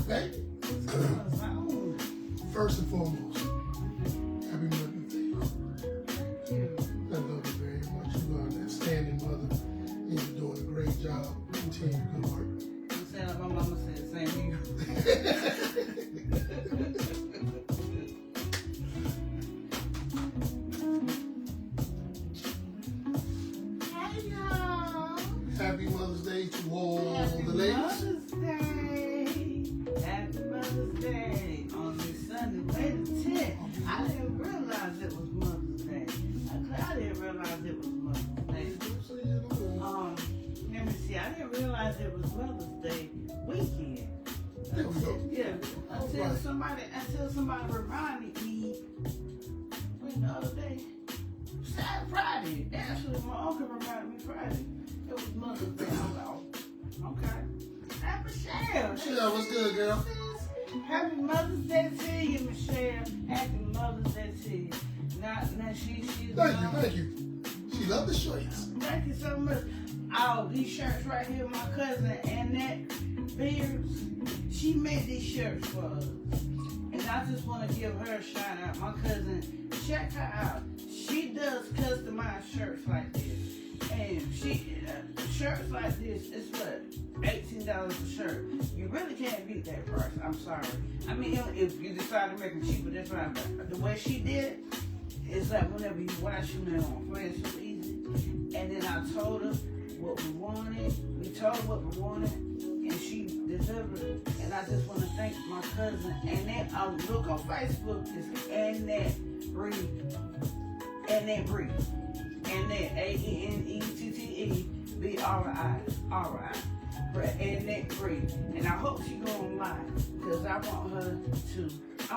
Baby, first and foremost, happy Mother's Day, Mama. I love you very much. You are an outstanding mother, and you're doing a great job. Continue good work. I'm saying like my mama said the same thing. Hey y'all. Happy Mother's Day to all Happy the ladies. Mother's Day. Happy Mother's Day on this Sunday, May the 10th. I didn't realize it was Mother's Day. I didn't realize it was Mother's Day. Let me see. I didn't realize it was Mother's Day weekend. There we go. Yeah. Until somebody reminded me. When the other day, Friday. Actually, my uncle reminded me Friday. It was Mother's Day. I'm like, oh, okay. Happy Michelle. Michelle, what's good, girl? Happy Mother's Day to you, Michelle. Happy Mother's Day to you. Now she's Thank you. She loved the shorts. Thank you so much. Oh, these shirts right here, my cousin Annette Beers, she made these shirts for us. And I just want to give her a shout out. My cousin, check her out. She does customized shirts like this. And shirts like this, it's what? $18 a shirt. You really can't beat that price. I'm sorry. I mean, if you decide to make them cheaper, that's fine. But the way she did it, it's like whenever you wash them, they're on fresh so easy. And then I told her what we wanted. We told her what we wanted, and she delivered. And I just want to thank my cousin. And then look on Facebook. It's Annette Bree. Annette Bree. Annette ANETTEBRI. Annette Bree. And I hope she go online because I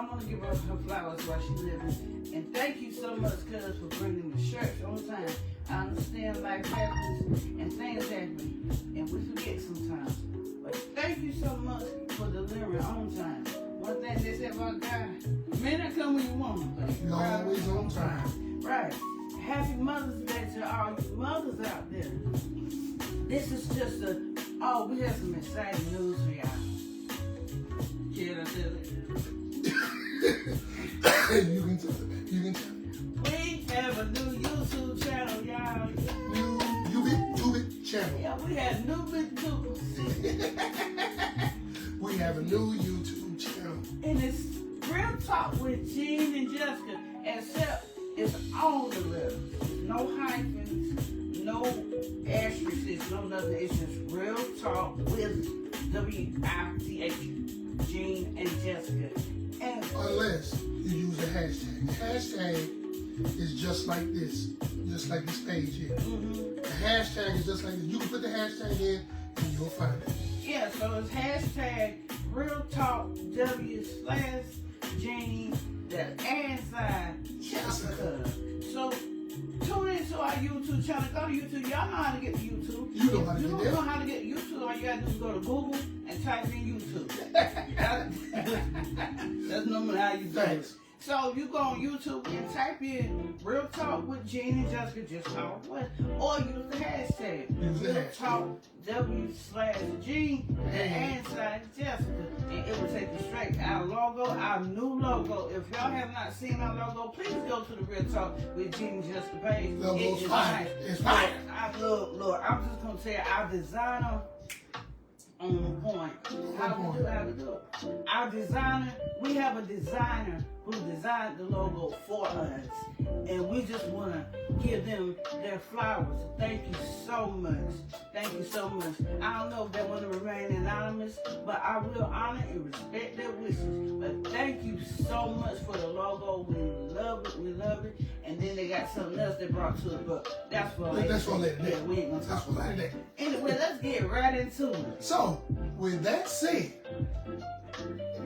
want to give her her flowers while she's living. And thank you so much, cuz, for bringing the shirts on time. I understand life happens and things happen, and we forget sometimes. But thank you so much for delivering on time. One thing they said about God, may not come when you want them, but You're always on time. Right. Happy Mother's Day to all you mothers out there. This is just we have some exciting news for y'all. Can I tell it? You can tell it. You can tell it. We have a new YouTube channel, y'all. New YouTube channel. Yeah, we have new YouTubers. We have a new YouTube channel. And it's Real Talk with Gene and Jessica, except it's on the list. No hyphens, no asterisks, no nothing. It's just Real Talk with WITH, Gene and Jessica. And Unless you use the hashtag. The hashtag is just like this page here. The hashtag is just like this. You can put the hashtag in and you'll find it. Yeah, so it's hashtag Real Talk W/Gene the inside Jessica. So tune into our YouTube channel. Go to YouTube. Y'all know how to get to YouTube. You know how to If you get don't there. know how to get to YouTube, all you gotta do is go to Google and type in YouTube. That's normally how you do it. Thanks. So you go on YouTube and type in Real Talk with Gene and Jessica, just all one, or use the hashtag Use the Real hashtag. Talk W/Gene the inside Jessica, and it will take you straight to our logo, our new logo. If y'all have not seen our logo, please go to the Real Talk with Gene and Jessica page. Logo's It is fire. nice. It's fire. Look, I'm just gonna tell you, our designer on point. How we do it. Our designer, we have a designer who designed the logo for us. And we just want to give them their flowers. Thank you so much. Thank you so much. I don't know if they want to remain anonymous, but I will honor and respect their wishes. But thank you so much for the logo. We love it. We love it. And then they got something else they brought to it, but that's for later. That's for later. Yeah, we ain't going to That's talk for about later. that. Anyway, let's get right into it. So, with that said,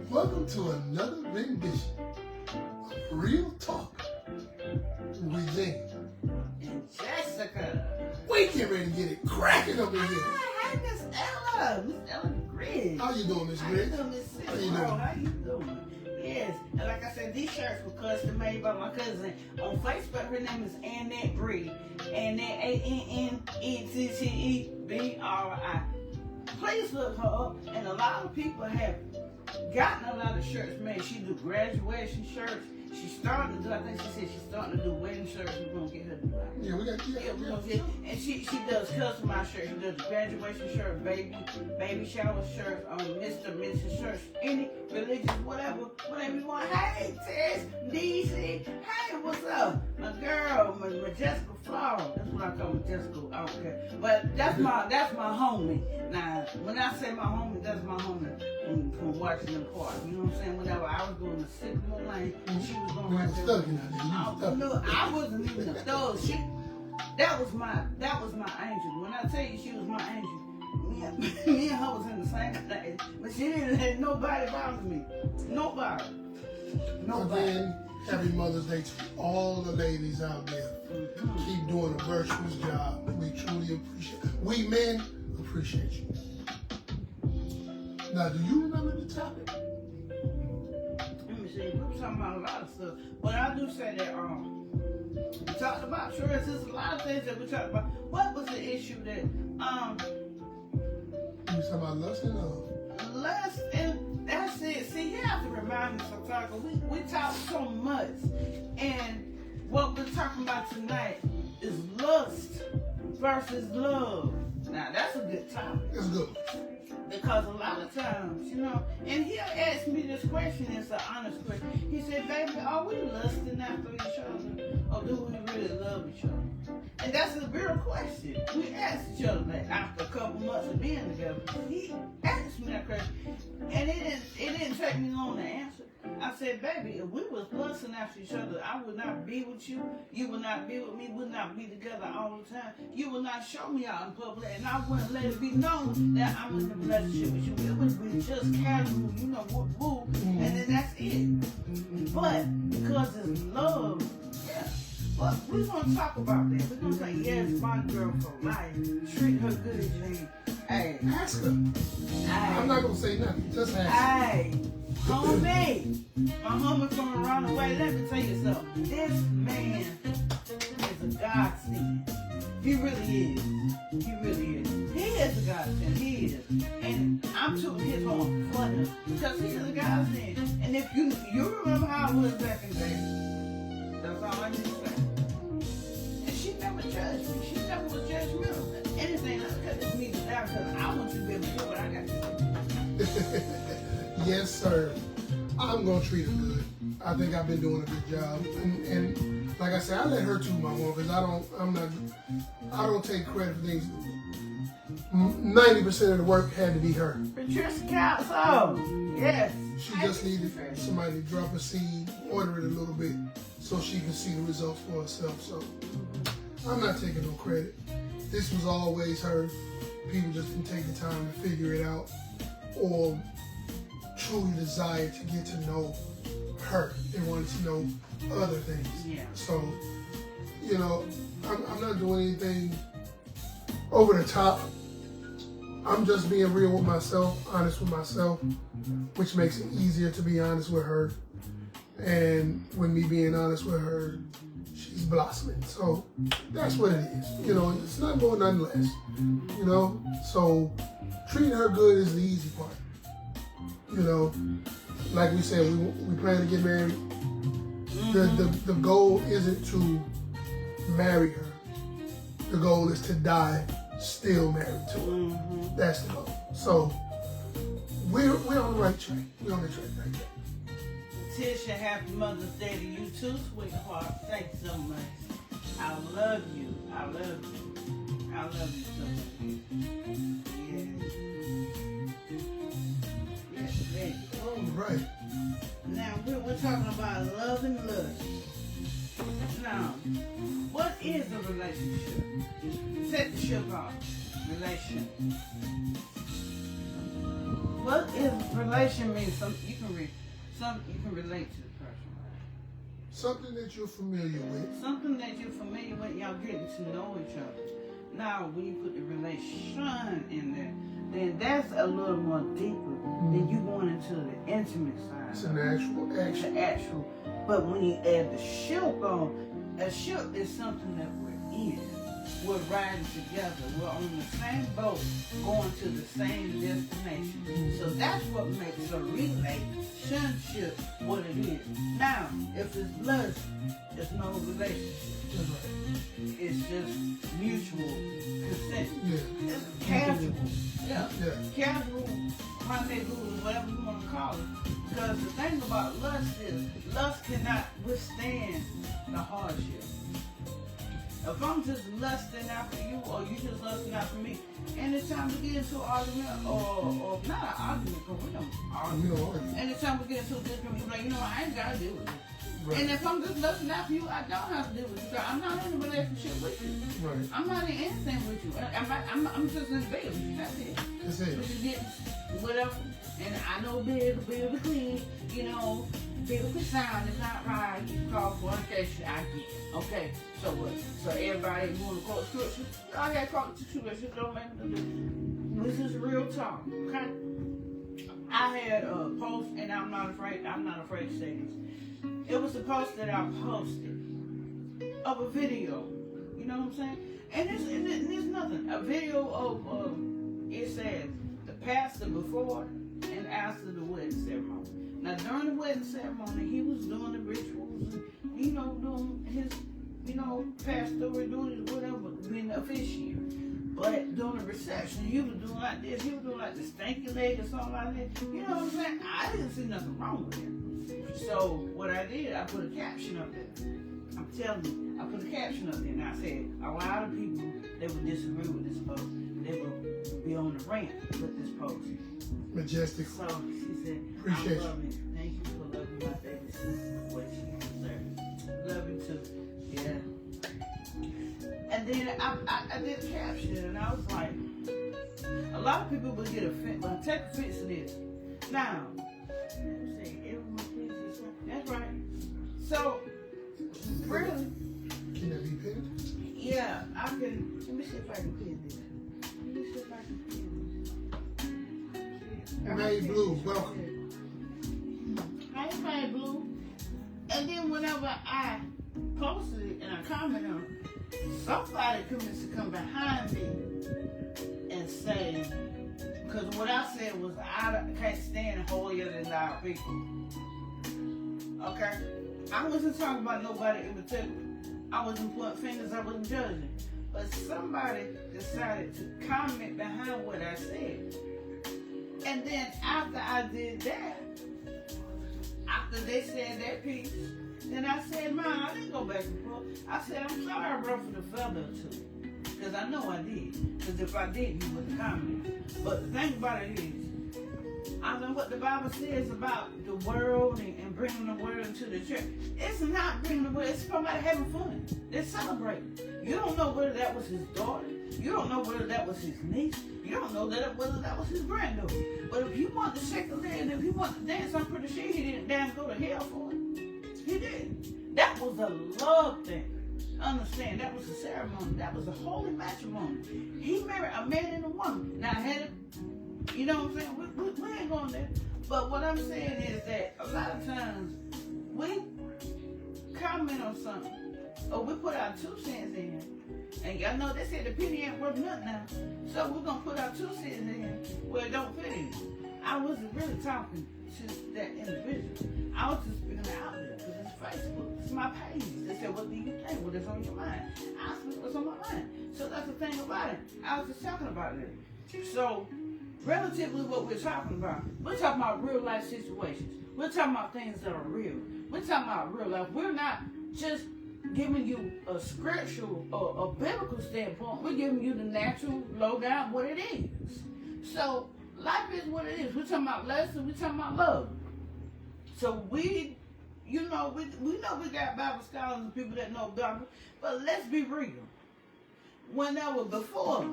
welcome to another rendition of Real Talk with Gene And Jessica. We get ready to get it cracking up in here. Hey, Miss Ella. Miss Ella Griggs. How you doing, Miss How you Griggs? doing, Miss Sis? How you doing? How you doing? Yes, and like I said, these shirts were custom made by my cousin on Facebook. Her name is Annette Bree. Annette ANNETTEBRI. Please look her up, and a lot of people have gotten a lot of shirts made. She do graduation shirts. She's starting to do, I think she said she's starting to do wedding shirts. We're going to get her to do that. Yeah, we got, Yeah, we're gonna get, and she does customized shirts. She does graduation shirt, baby shower shirts, Mr. Mrs. shirts, any religious, whatever you want. Hey, Tess, DC, hey, what's up? My girl, my Jessica Flower. That's what I call my Jessica. I don't care. But that's my homie. Now, when I say my homie, that's my homie from Washington Park. You know what I'm saying? Whenever I was doing the Sycamore Lane, and she was going right there. No, I wasn't even a thug. That was my angel. When I tell you she was my angel, me and her was in the same place, but she didn't let nobody bother me. Nobody. Again, happy Mother's Day to all the ladies out there. Keep doing a virtuous job. We truly appreciate it. We men appreciate you. Now, do you remember the topic? Let me see. We were talking about a lot of stuff, but I do say that we talked about trust. There's a lot of things that we talked about. What was the issue that You was talking about lust and love. lust, and that's it. See, you have to remind me sometimes. We talk so much, and what we're talking about tonight is lust versus love. Now that's a good topic. It's good. Because a lot of times, you know, and he'll ask me this question, it's an honest question. He said, baby, are we lusting after each other, or do we really love each other? And that's a real question. We ask each other that after a couple months of being together. He asked me that question, and it didn't take me long to answer. I said, baby, if we was lusting after each other, I would not be with you. You would not be with me. We would not be together all the time. You would not show me out in public, and I wouldn't let it be known that I'm in a relationship with you. It would be just casual, you know, woo, and then that's it. But because it's love, yeah. But we're gonna talk about that. We're gonna say, yes, my girl for life. Treat her good, Jane. Hey, Ask her. I'm not gonna say nothing. Just ask. Hey, homie, my homie from around the way. Let me tell you something. This man is a godsend. He really is. He really is. He is a godsend. He is. And I'm tooting his horn for him because he is a godsend. And if you remember how it was back in the day, that's all I need to say. And she never judged me. She never was judgmental. Anything like that is me to die because I want you to be able to do what I got to do. Yes, sir. I'm gonna treat her good. I think I've been doing a good job, and like I said, I let her toot my horn because I don't take credit for things. 90% of the work had to be her. Patricia Council, yes. She just needed somebody to drop a seed, order it a little bit, so she can see the results for herself. So I'm not taking no credit. This was always her. People just didn't take the time to figure it out, or truly desired to get to know her. They wanted to know other things. Yeah. So, you know, I'm not doing anything over the top. I'm just being real with myself, honest with myself, which makes it easier to be honest with her. And with me being honest with her, she's blossoming. So that's what it is. You know, it's not more, nothing less. You know, so treating her good is the easy part. You know, like we said, we plan to get married. The goal isn't to marry her. The goal is to die still married to her. That's the goal. So we're on the right track. We're on the track right there. Tisha, happy Mother's Day to you too, sweetheart. Thank you so much. I love you. I love you. I love you so much. Yes, baby. All right. Now we're talking about love and lust. Now, what is a relationship? Set the ship off. Relation. What is relation means? Something you can read. Something you can relate to the person. Something that you're familiar with. Something that you're familiar with. Y'all getting to know each other. Now, when you put the relation in there, then that's a little more deeper than you going into the intimate side. It's an actual action. It's an actual. But when you add the ship on, a ship is something that we're in. we're riding together. We're on the same boat, going to the same destination. So that's what makes a relationship what it is. Now, if it's lust, it's no relationship. That's right. It's just mutual consent. Yeah. It's casual. Yeah. Yeah. Casual, rendezvous, whatever you want to call it. Because the thing about lust is, lust cannot withstand the hardship. If I'm just lusting after you, or you just lusting after me, anytime we get into an argument, or not an argument, because we don't argue. Anytime we get into a disagreement, you're like, you know, I ain't got to deal with it. Right. And if I'm just lusting after you, I don't have to deal with you. I'm not in a relationship with you. Right. I'm not in anything with you. I'm just in bed with you. That's it. That's it. But you get whatever. And I know bed clean, you know, biblical sound is not right. You call fornication, I get it. Okay, so what? So everybody want to quote scripture? I got to quote the scripture. Don't make no difference. This is real talk, okay? I had a post, and I'm not afraid to say this. It was a post that I posted of a video. You know what I'm saying? And it's nothing. A video of, it says, the pastor before and after the wedding ceremony. Now, during the wedding ceremony, he was doing the rituals and, you know, doing his, you know, pastoral duties, whatever, being the officiant. But during the reception, he was doing like this. He was doing like the stanky leg or something like that. You know what I'm saying? I didn't see nothing wrong with it. So what I did, I put a caption up there. I'm telling you, I put a caption up there, and I said a lot of people, they would disagree with this post. They would be on the rant with this post. Majestic. So she said, appreciate I love it. Thank you for loving my baby sister what she deserves. Love you too. Yeah. And then I did a caption, and I was like, a lot of people would get offended, but take offense to this. Now, that's right. So, really? Can that be pinned? Yeah, I can. Let me see if I can pin this. Let me see if I can pin this. May Blue, welcome. Hey, May Blue. And then whenever I posted it and I commented on it, somebody commits to come behind me and say, because what I said was, I can't stand holier than thou people. Okay? I wasn't talking about nobody in particular. I wasn't pointing fingers, I wasn't judging. But somebody decided to comment behind what I said. And then after I did that, after they said that piece, then I said, man, I didn't go back and forth. I said, I'm sorry I ruffled a feather or two. Because I know I did. Because if I didn't, you wouldn't comment. But the thing about it is, I know what the Bible says about the world and bringing the world into the church. It's not bringing the world. It's somebody having fun. They're celebrating. You don't know whether that was his daughter. You don't know whether that was his niece. You don't know whether that was his granddaughter. But if he wanted to shake a leg and if he wanted to dance, I'm pretty sure he didn't damn go to hell for it. He didn't. That was a love thing. Understand, that was a ceremony. That was a holy matrimony. He married a man and a woman. Now, had it, you know what I'm saying? We ain't going there. But what I'm saying is that a lot of times we comment on something or we put our 2 cents in. And y'all know they said the penny ain't worth nothing now. So we're going to put our 2 cents in where it don't fit in. I wasn't really talking to that individual. I was just speaking out there because it's Facebook. It's my page. They said, what do you think? What is on your mind? I said, what's on my mind? So that's the thing about it. I was just talking about it. So relatively what we're talking about real life situations. We're talking about things that are real. We're talking about real life. We're not just giving you a scriptural or a biblical standpoint. We're giving you the natural lowdown what it is. So life is what it is. We're talking about lessons. We're talking about love. So we know we got Bible scholars and people that know Bible, but let's be real. Whenever before,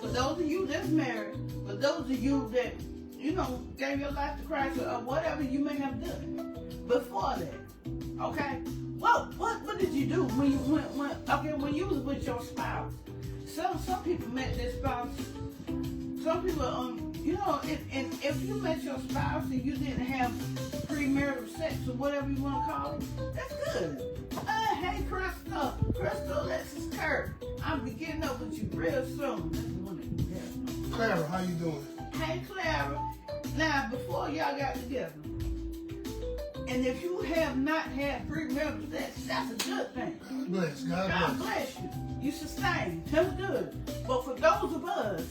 for those of you that's married, for those of you that, gave your life to Christ or whatever you may have done before that, okay? What did you do when you was with your spouse? Some people met their spouse. Some people, if you met your spouse and you didn't have premarital sex or whatever you want to call it, that's good. Hey, Crystal, Alexis Kirk, I I'll be getting up with you real soon. This is when it together. Clara, how you doing? Hey, Clara. Now, before y'all got together, and if you have not had premarital sex, that's a good thing. God bless. God bless you. You sustain. That's good. But for those of us,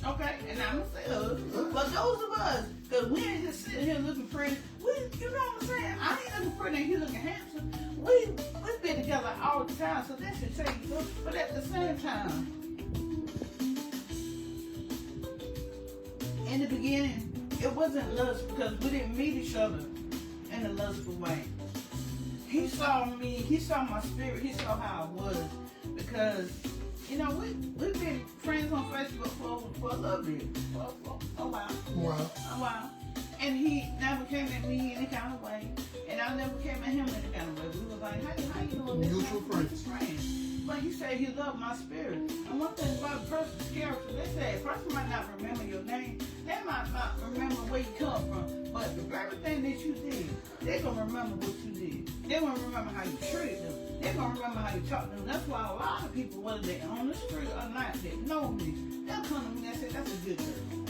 okay, and I'm going to say us, but those of us, because we ain't just sitting here looking pretty, you know what I'm saying? I ain't looking pretty and you looking handsome. We've been together all the time, so that should tell you something. But at the same time, in the beginning, it wasn't lust because we didn't meet each other in a lustful way. He saw me, he saw my spirit, he saw how I was. Because, you know, we've been friends on Facebook for a little bit, for a while. Wow. A while. And he never came at me any kind of way. And I never came at him any kind of way. We was like, how you doing? Mutual friends. But he said he loved my spirit. And one thing about a person's character, they say a person might not remember your name. They might not remember where you come from. But the very thing that you did, they're going to remember what you did. They're going to remember how you treated them. They're going to remember how you talked to them. That's why a lot of people, whether they're on the street or not, that know me, they'll come to me and say, that's a good girl.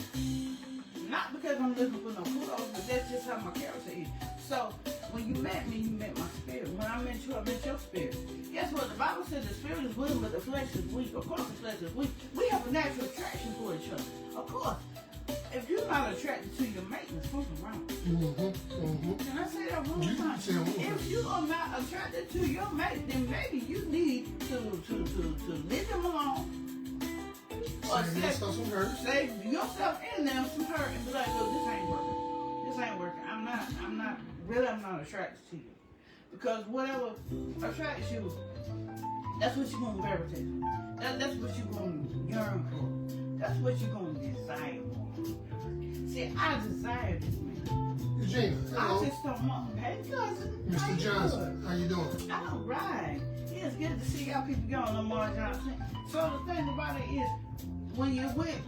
Not because I'm looking for no kudos, but that's just how my character is. So, when you met me, you met my spirit. When I met you, I met your spirit. Guess what? The Bible says the spirit is willing, but the flesh is weak. Of course the flesh is weak. We have a natural attraction for each other. Of course. If you're not attracted to your mate, there's something wrong. Can I say that one more time? If you are not attracted to your mate, then maybe you need to leave them alone. Or save yourself some hurt. Save yourself and them some hurt and be like, look, this ain't working. This ain't working. I'm not attracted to you. Because whatever attracts you, that's what you're going to gravitate to. That's what you're going to yearn for. That's what you're going to desire for. See, I desire this man. Eugenia, hello. I just don't want. Hey, cousin. Mr. Johnson, how you doing? All right. It's good to see y'all people going, Lamar Johnson. So the thing about it is, when you're with,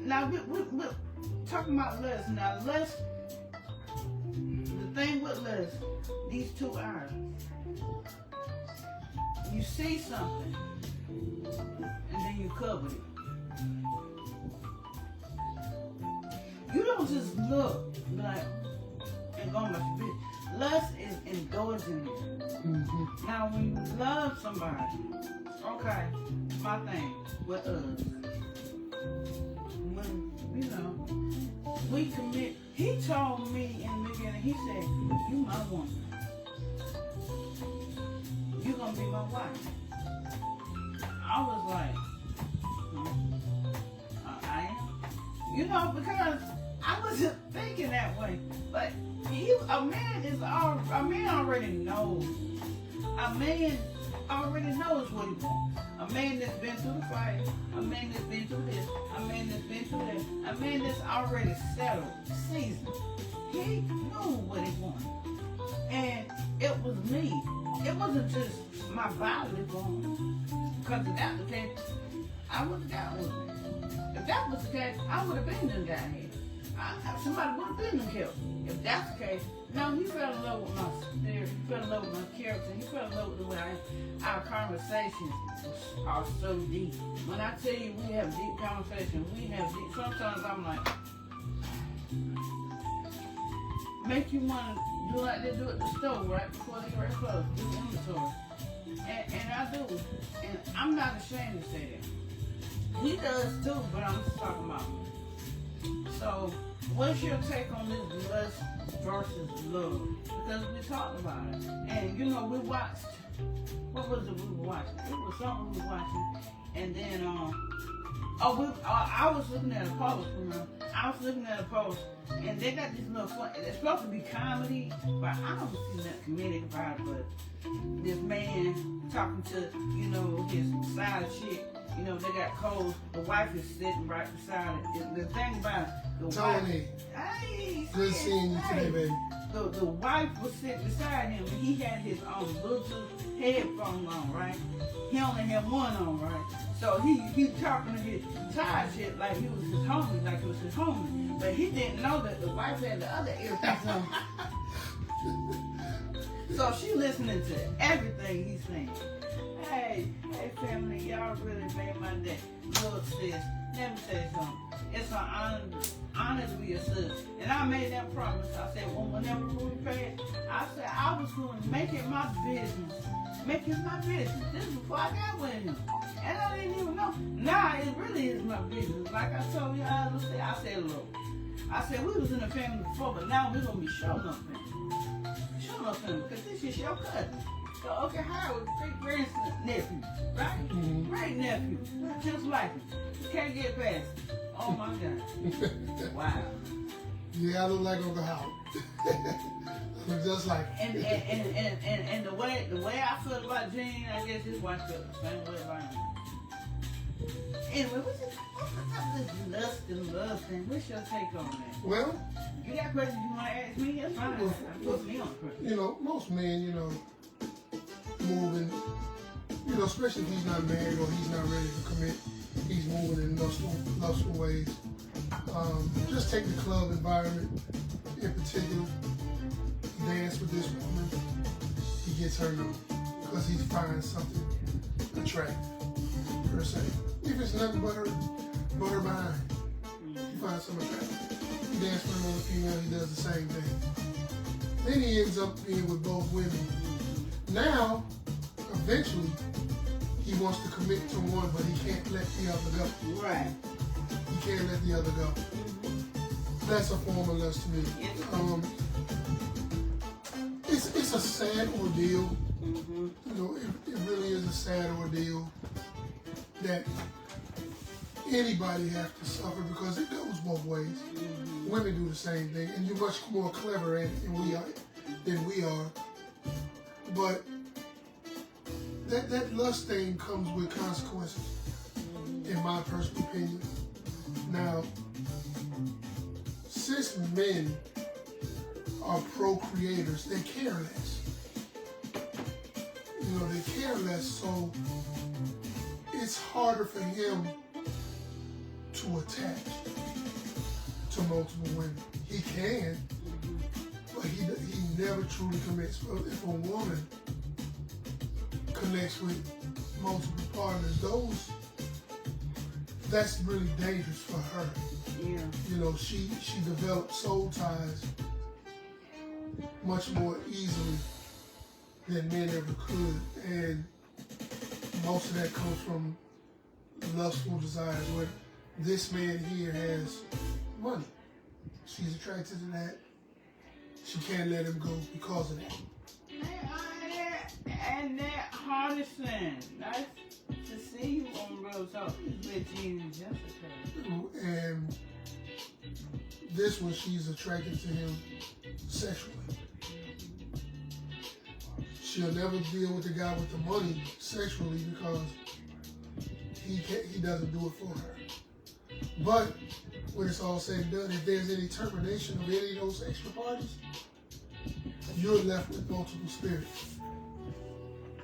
now we're talking about lust. Now lust, the thing with lust, these two eyes. You see something, and then you cover it. You don't just look like and go about your business. Lust is indulging it. Now when you love somebody, okay, my thing with us, when, you know, we commit, he told me in the beginning, he said, you my woman. You gonna be my wife. I was like, I am. You know, because I wasn't thinking that way. But a man already knows. A man already knows what he wants. A man that's been through the fight, a man that's been through this, a man that's been through that, a man that's already settled, seasoned. He knew what he wanted. And it was me. It wasn't just my bodily going. Because if that was the case, I would have got one. If that was the case, I would have been done got here. Somebody would have been done killed. If that's the case, no, he fell in love with my spirit. He fell in love with my character. He fell in love with the way our conversations are so deep. When I tell you we have deep conversations, we have deep. Sometimes I'm like, make you want to do like they do at the store, right? Before they get closed, do inventory. And I do. And I'm not ashamed to say that. He does too, but I'm just talking about me. So, what's your take on this lust versus love? Because we talked about it. And, you know, we watched, what was it we were watching? It was something we were watching. And then, I was looking at a post, remember? I was looking at a post, and they got this little fun. It's supposed to be comedy, but I don't see that comedic about it. But this man talking to, you know, his side chick, you know, they got cold. The wife is sitting right beside it. The thing about it, the Tony, wife, hey, good seeing you today, baby. The wife was sitting beside him, and he had his Bluetooth headphones on, right? He only had one on, right? So he talking to his side chick like he was his homie, like it was his homie. But he didn't know that the wife had the other earpiece on. So she listening to everything he's saying. Hey, family, y'all really made my day. Look, sis, let me tell you something. It's an honor to be a sis. And I made that promise. I said, whenever we paid, I said I was going to make it my business. Make it my business. This is before I got with him. And I didn't even know. Now it really is my business. Like I told you, I said, look. I said, we was in a family before, but now we're going to be showing up family. Showing up family, because this is your cousin. So, okay, Howard, great grandson, nephew, right? Mm-hmm. Great nephew, just like him. You can't get past it. Oh my God. Wow. Yeah, I look like Uncle Howard. Look just like him. And the way I feel about Gene, I guess his wife felt the same way about him. Anyway, what's this lust and love thing? What's your take on that? Well, you got questions you want to ask me? That's fine. Put me on the question. You know, most men, you know, moving, you know, especially if he's not married or he's not ready to commit, he's moving in lustful ways. Just take the club environment in particular. He dance with this woman, he gets her number because he finds something attractive per se. If it's nothing but her behind, he finds something attractive. He dances with another female, he does the same thing. Then he ends up being with both women. Now, eventually, he wants to commit to one, but he can't let the other go. Right. He can't let the other go. Mm-hmm. That's a form of lust to me. It's a sad ordeal. Mm-hmm. You know, it really is a sad ordeal that anybody has to suffer because it goes both ways. Mm-hmm. Women do the same thing, and you're much more clever at it than we are. But that lust thing comes with consequences, in my personal opinion. Now, since men are procreators, they care less. You know, they care less, so it's harder for him to attach to multiple women. He can, but he never truly commits. If a woman connects with multiple partners, that's really dangerous for her. Yeah. You know, she develops soul ties much more easily than men ever could, and most of that comes from lustful desires. Where this man here has money, she's attracted to that. She can't let him go because of that. And that hardest thing, nice to see you on Real Talk with Gene and Jessica. And this one, she's attracted to him sexually. She'll never deal with the guy with the money sexually because he doesn't do it for her. But when it's all said and done, if there's any termination of any of those extra parties, you're left with multiple spirits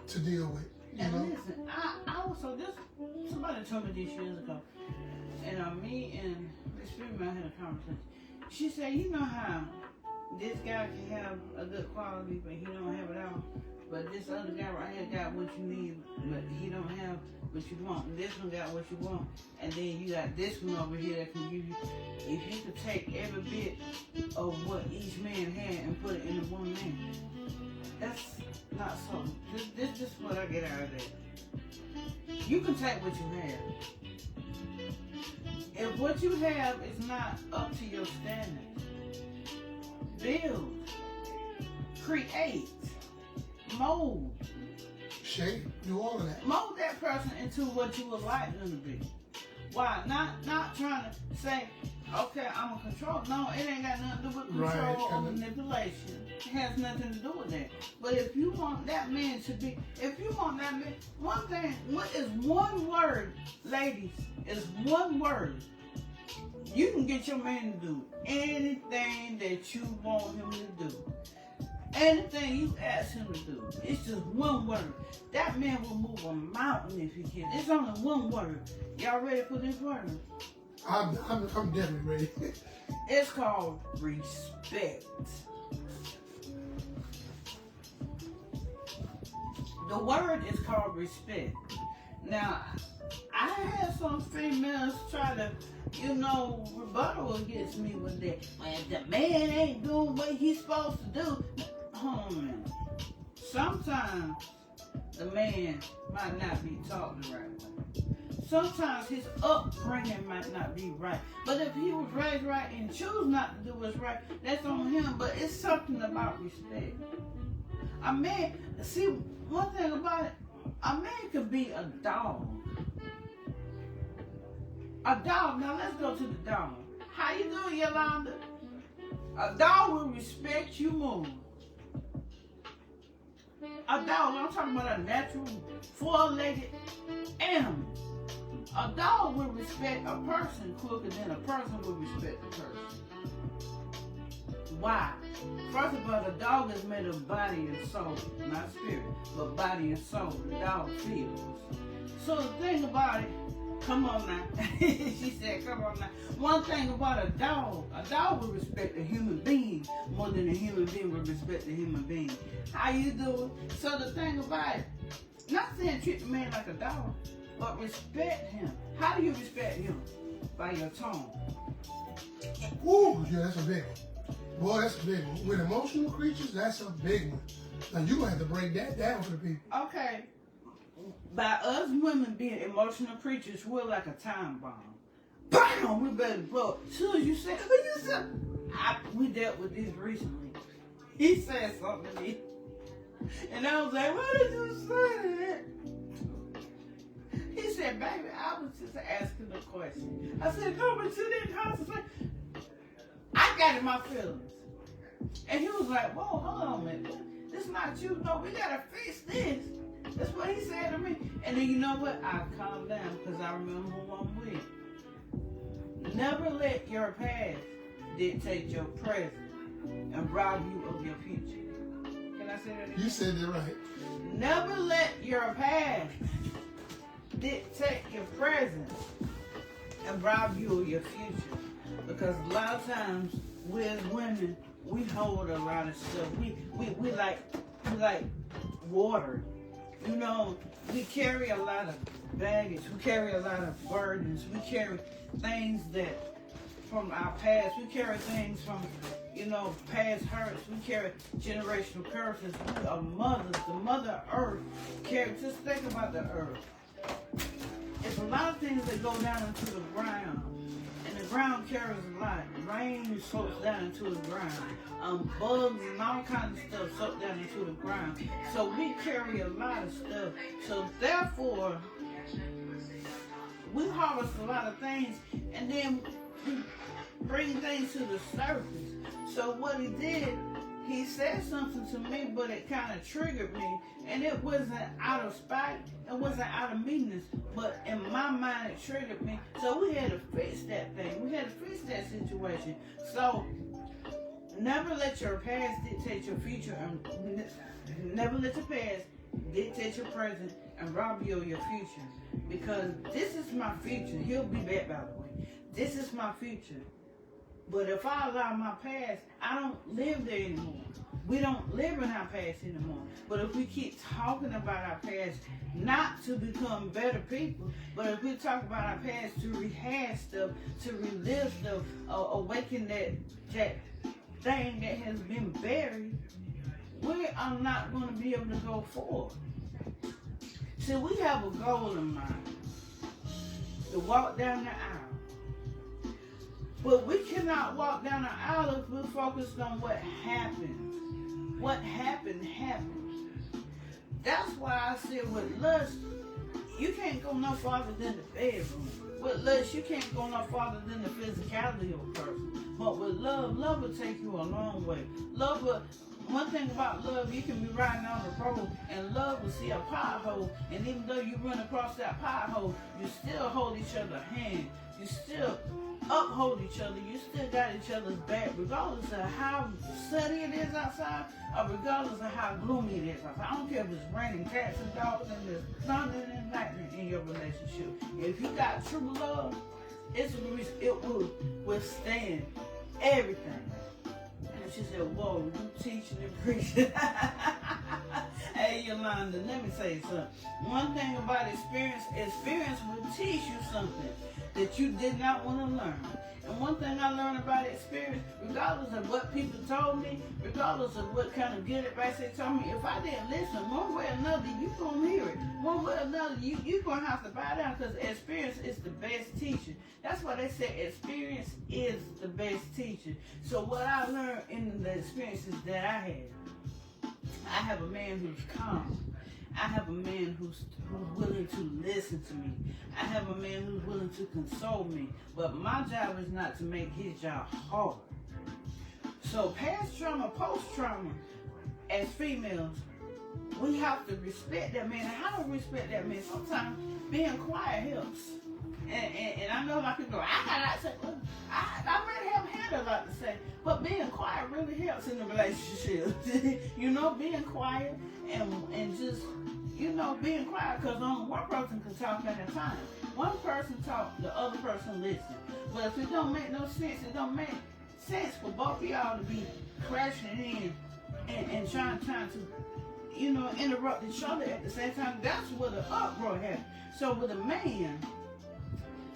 to deal with. You know? Listen, I also somebody told me this years ago, and me and this female had a conversation. She said, you know how this guy can have a good quality, but he don't have it all. But this other guy right here got what you need, but he don't have what you want. And this one got what you want. And then you got this one over here that can give you, if you could take every bit of what each man had and put it in one man, that's not so. This is what I get out of that. You can take what you have. If what you have is not up to your standards, build, create, mold, shape, do all of that. Mold that person into what you would like them to be. Why? Not trying to say, okay, I'm a control. No, it ain't got nothing to do with control or manipulation. It has nothing to do with that. But if you want that man to be, one thing, what is one word, ladies, is one word. You can get your man to do anything that you want him to do. Anything you ask him to do, it's just one word. That man will move a mountain if he can. It's only one word. Y'all ready for this word? I'm definitely ready. It's called respect. The word is called respect. Now, I had some females try to, rebuttal against me with that. Well, if the man ain't doing what he's supposed to do, hold on a minute. Sometimes the man might not be taught the right way. Sometimes his upbringing might not be right. But if he was raised right and choose not to do what's right, that's on him. But it's something about respect. A man, see, one thing about it, a man could be a dog. A dog, now let's go to the dog. How you doing, Yolanda? A dog will respect you more. A dog, I'm talking about a natural, four-legged animal. A dog will respect a person quicker than a person will respect a person. Why? First of all, the dog is made of body and soul, not spirit, but body and soul. The dog feels. So the thing about it, come on now. She said, come on now. One thing about a dog will respect a human being more than a human being will respect a human being. How you doing? So the thing about it, not saying treat the man like a dog, but respect him. How do you respect him? By your tone. Ooh, yeah, that's a big one. Boy, that's a big one. With emotional creatures, that's a big one. Now, you're going to have to break that down for the people. Okay. By us women being emotional creatures, we're like a time bomb. Bam! We better blow. As soon as you say, we dealt with this recently. He said something to me. And I was like, why did you say that? He said, baby, I was just asking a question. I said, no, but you didn't concentrate. I got in my feelings. And he was like, whoa, hold on a minute. This not you. No, we got to fix this. That's what he said to me. And then you know what? I calmed down because I remember who I'm with. Never let your past dictate your present and rob you of your future. Can I say that again? You said it right. Never let your past dictate your present and rob you of your future. Because a lot of times, we as women, we hold a lot of stuff. We like water. You know, we carry a lot of baggage. We carry a lot of burdens. We carry things that from our past. We carry things from, past hurts. We carry generational curses. We are mothers. The Mother Earth carries. Just think about the earth. It's a lot of things that go down into the ground. And the ground carries a lot. Rain soaks down into the ground. Bugs and all kinds of stuff soak down into the ground. So we carry a lot of stuff. So therefore, we harvest a lot of things and then we bring things to the surface. So what he did, he said something to me, but it kind of triggered me. And it wasn't out of spite, it wasn't out of meanness, but in my mind it triggered me. So we had to fix that thing. We had to fix that situation. So never let your past dictate your future, and never let your past dictate your present and rob you of your future. Because this is my future. He'll be back, by the way. This is my future. But if I allow my past, I don't live there anymore. We don't live in our past anymore. But if we keep talking about our past, not to become better people, but if we talk about our past to rehash stuff, to relive stuff, awaken that thing that has been buried, we are not going to be able to go forward. See, we have a goal in mind, to walk down the aisle. But we cannot walk down the aisle if we're focused on what happened. What happened, happened. That's why I said with lust, you can't go no farther than the bedroom. With lust, you can't go no farther than the physicality of a person. But with love will take you a long way. One thing about love, you can be riding on the road and love will see a pothole. And even though you run across that pothole, you still hold each other's hand. You still uphold each other. You still got each other's back, regardless of how sunny it is outside, or regardless of how gloomy it is outside. I don't care if it's raining cats and dogs and there's thunder and lightning in your relationship. If you got true love, it will withstand everything. And she said, whoa, you teaching and preaching. Hey, Hey, Yolanda, let me say something. One thing about experience will teach you something that you did not want to learn. And one thing I learned about experience, regardless of what people told me, regardless of what kind of good advice they told me, if I didn't listen, one way or another, you're going to hear it. One way or another, you're going to have to bow down, because experience is the best teacher. That's why they say experience is the best teacher. So what I learned in the experiences that I have a man who's calm. I have a man who's willing to listen to me. I have a man who's willing to console me. But my job is not to make his job hard. So past trauma, post-trauma, as females, we have to respect that man. And how do we respect that man? Sometimes being quiet helps. And I know a lot of people go, I got a lot to say. Well, I really haven't had a lot to say. But being quiet really helps in the relationship. You know, being quiet and just, you know, being quiet. Because only one person can talk at a time. One person talk, the other person listen. But if it don't make no sense, it don't make sense for both of y'all to be crashing in and trying to, you know, interrupt each other at the same time. That's where the uproar happens. So with a man,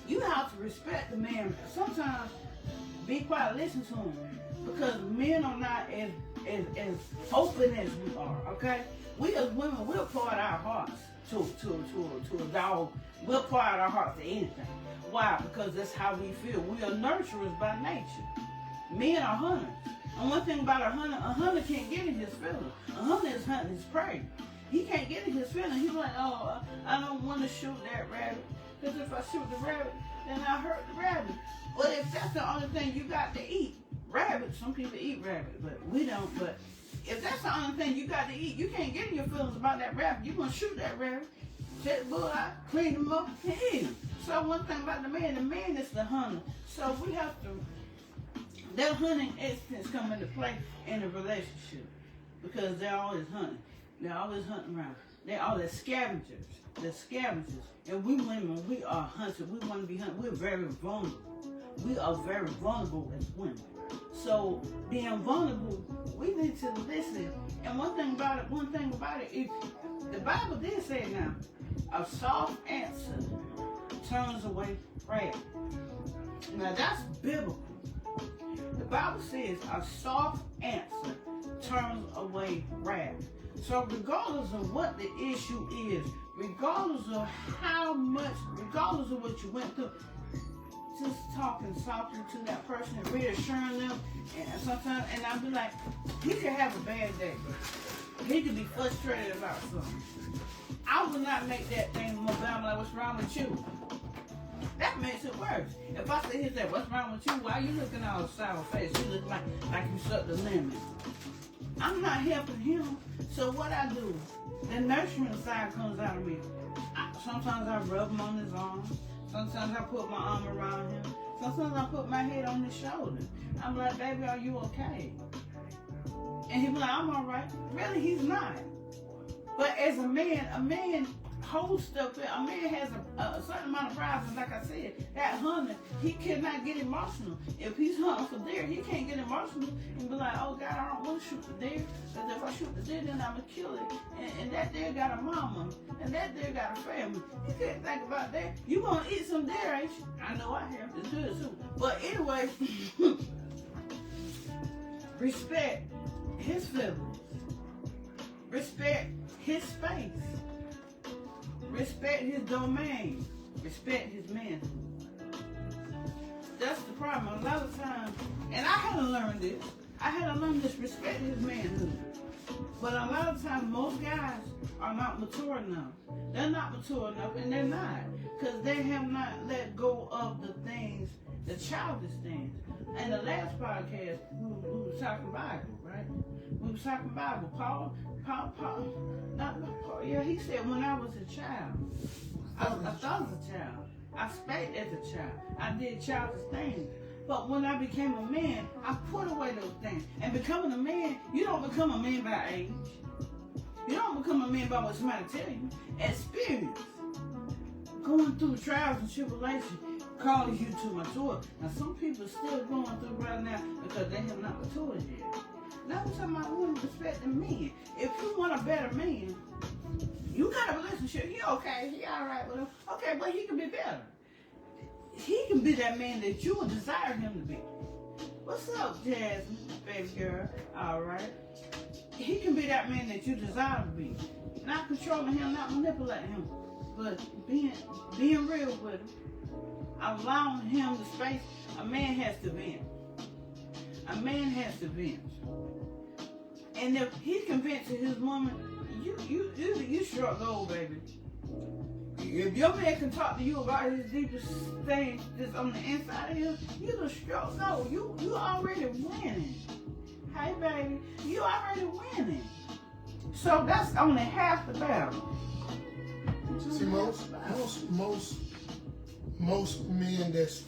you have to respect the man. Sometimes be quiet, listen to him, because men are not as open as we are. Okay, we as women, we'll pour out our hearts to a dog. We'll pour out our hearts to anything. Why? Because that's how we feel. We are nurturers by nature. Men are hunters, and one thing about a hunter can't get in his feelings. A hunter is hunting his prey. He can't get in his feelings. He's like, oh, I don't want to shoot that rabbit. Because if I shoot the rabbit, then I hurt the rabbit. But if that's the only thing you got to eat, rabbit, some people eat rabbit, but we don't. But if that's the only thing you got to eat, you can't get in your feelings about that rabbit. You're going to shoot that rabbit, take the bull out, clean him up, and eat him. So one thing about the man is the hunter. So we have to, that hunting instincts come into play in a relationship, because they're always hunting. They're always hunting around. They're always scavengers. They're scavengers. And we women, we are hunters. We want to be hunted. We're very vulnerable. We are very vulnerable as women. So being vulnerable, we need to listen. And one thing about it, if the Bible did say now, a soft answer turns away wrath. Now that's biblical. The Bible says a soft answer turns away wrath. So regardless of what the issue is, regardless of how much, regardless of what you went through, just talking softly to that person and reassuring them. And sometimes, and I'll be like, he could have a bad day. He could be frustrated about something. I would not make that thing more bad. Like, what's wrong with you? That makes it worse. If I say, what's wrong with you? Why are you looking all sour face? You look like you sucked the lemon. I'm not helping him. So what I do, the nurturing side comes out of me. Sometimes I rub him on his arm. Sometimes I put my arm around him. Sometimes I put my head on his shoulder. I'm like, baby, are you okay? And he be like, I'm all right. Really, he's not. But as a man holds stuff. A man has a certain amount of pride. And like I said, that hunter, he cannot get emotional. If he's hunting for deer, he can't get emotional and be like, oh God, I don't want to shoot the deer. Because if I shoot the deer, then I'm going to kill it. And that deer got a mama. And that deer got a family. You can't think about that. You going to eat some deer, ain't you? I know I have. It's good too. But anyway, respect his feelings. Respect his space. Respect his domain. Respect his manhood. That's the problem. A lot of times, and I had to learn this. I had to learn this, respect his manhood. But a lot of times, most guys are not mature enough. They're not mature enough, and they're not. Because they have not let go of the things, the childish things. And the last podcast, we were talking Bible, right? We were talking Bible. Paul, yeah, he said, when I was a child, I thought as a child. I spake as a child. I did childish things. But when I became a man, I put away those things. And becoming a man, you don't become a man by age. You don't become a man by what somebody tell you. Experience. Going through trials and tribulations causes you to mature. Now some people are still going through right now because they have not matured yet. Now we're talking about women respecting men. If you want a better man, you got a relationship. He okay. He all right with him. Okay, but he can be better. He can be that man that you would desire him to be. What's up, Jasmine, baby girl? All right. He can be that man that you desire to be. Not controlling him, not manipulating him, but being real with him. Allowing him the space. A man has to vent. A man has to vent. And if he's convinced to his woman, you struck gold, baby. If your man can talk to you about his deepest thing that's on the inside of him, you the struck gold. You already winning. Hey, baby, you already winning. So that's only half the battle. See, most men that's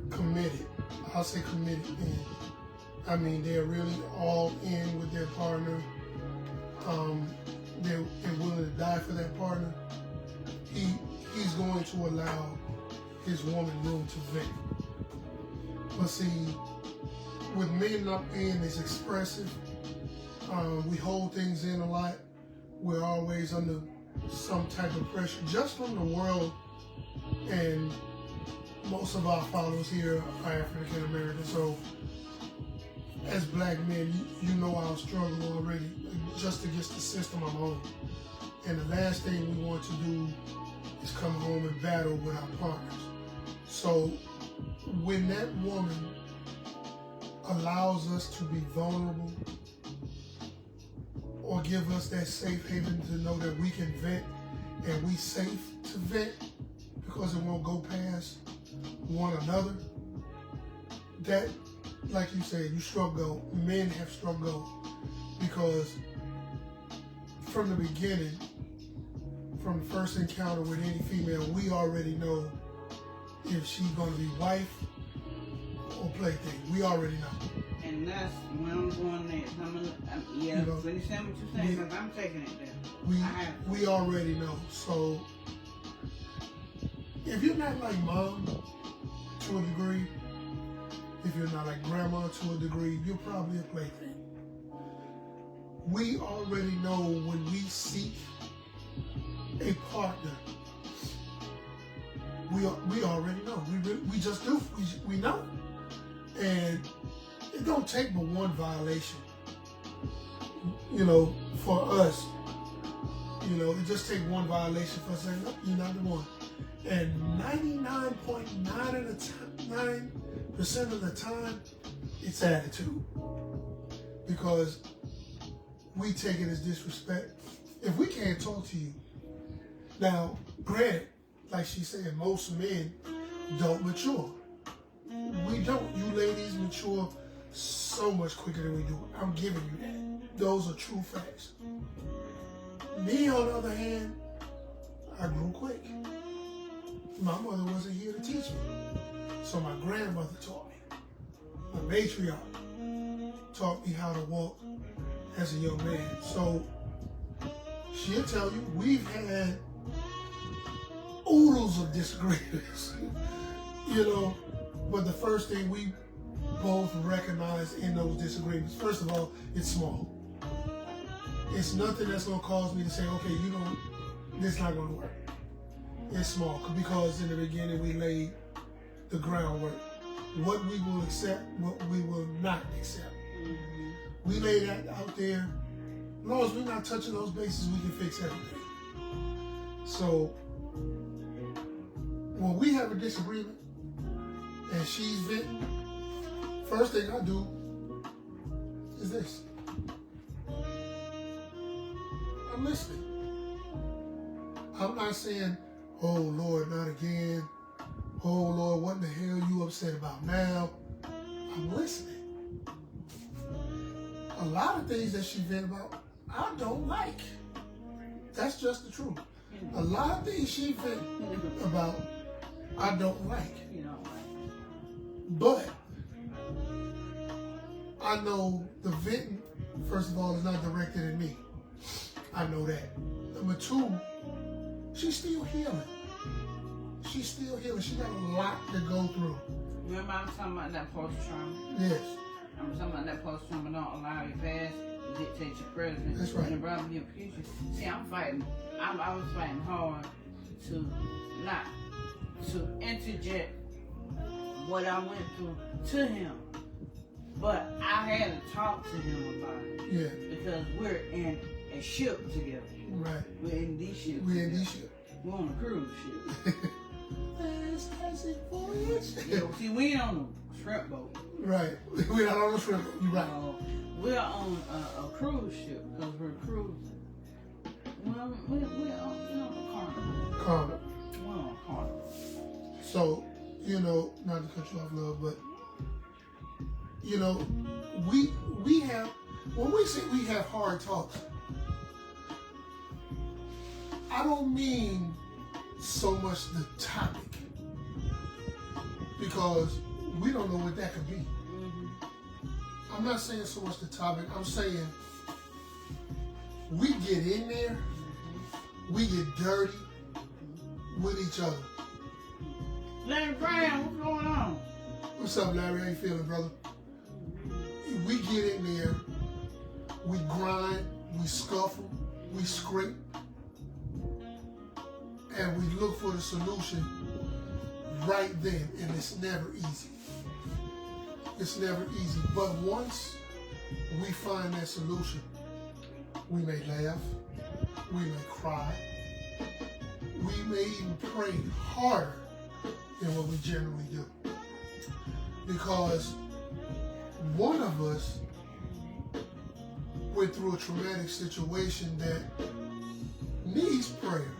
committed, I'll say committed men, I mean, they're really all in with their partner. They're willing to die for that partner. He's going to allow his woman room to vent. But see, with men not being as expressive, we hold things in a lot. We're always under some type of pressure, just from the world, and most of our followers here are African American. So, as black men, you know our struggle already, just against the system I'm on. And the last thing we want to do is come home and battle with our partners. So, when that woman allows us to be vulnerable, or give us that safe haven to know that we can vent and we safe to vent because it won't go past one another, that, like you said, you struggle. Men have struggled because from the beginning, from the first encounter with any female, we already know if she's going to be wife or plaything. We already know. And that's when I'm going next. Yeah, finish saying what you're saying, because I'm taking it there. We already know. So if you're not like mom to a degree, if you're not like grandma to a degree, you're probably a plaything. We already know when we seek a partner. We already know. We just do. We know. And it don't take but one violation, for us. It just takes one violation for us saying, nope, you're not the one. And 99.9% of the time, it's attitude. Because we take it as disrespect. If we can't talk to you, now, granted, like she said, most men don't mature. We don't. You ladies mature so much quicker than we do. I'm giving you that. Those are true facts. Me, on the other hand, I grew quick. My mother wasn't here to teach me. So my grandmother taught me. My matriarch taught me how to walk as a young man. So she'll tell you, we've had oodles of disagreements, but the first thing we both recognize in those disagreements, first of all, it's small. It's nothing that's going to cause me to say, okay, this is not going to work. It's small, because in the beginning we laid the groundwork. What we will accept, what we will not accept. Mm-hmm. We lay that out there. As long as we're not touching those bases, we can fix everything. So, when we have a disagreement and she's venting, first thing I do is this. I'm listening. I'm not saying, oh Lord, not again. Oh Lord, what in the hell you upset about now? I'm listening. A lot of things that she vent about, I don't like. That's just the truth. A lot of things she vent about, I don't like. But I know the venting, first of all, is not directed at me. I know that. Number two, she's still healing. She's still healing. She got a lot to go through. Remember I was talking about that post-trauma? Yes. I'm talking about that post Trump don't allow your past to dictate your present. That's right. And rob your future. See, I'm fighting. I was fighting hard to not to interject what I went through to him. But I had to talk to him about it. Yeah. Because we're in a ship together. Right. We're in these ships. We're in these ships. We're on a cruise ship. Yeah, See, we ain't on a shrimp boat. right. We're not on a shrimp boat. You're right. We're on a cruise ship because we're cruising. Well, we're on a carnival. Carnival. We're on a carnival. So, you know, not to cut you off, love, but you know, we have, when we say we have hard talks, I don't mean so much the topic, because we don't know what that could be. Mm-hmm. I'm not saying so much the topic, I'm saying we get in there, we get dirty with each other. Larry Brown, what's going on? What's up, Larry? How you feeling, brother? We get in there, we grind, we scuffle, we scrape, and we look for the solution right then, and it's never easy. It's never easy, but once we find that solution, we may laugh, we may cry, we may even pray harder than what we generally do. Because one of us went through a traumatic situation that needs prayer,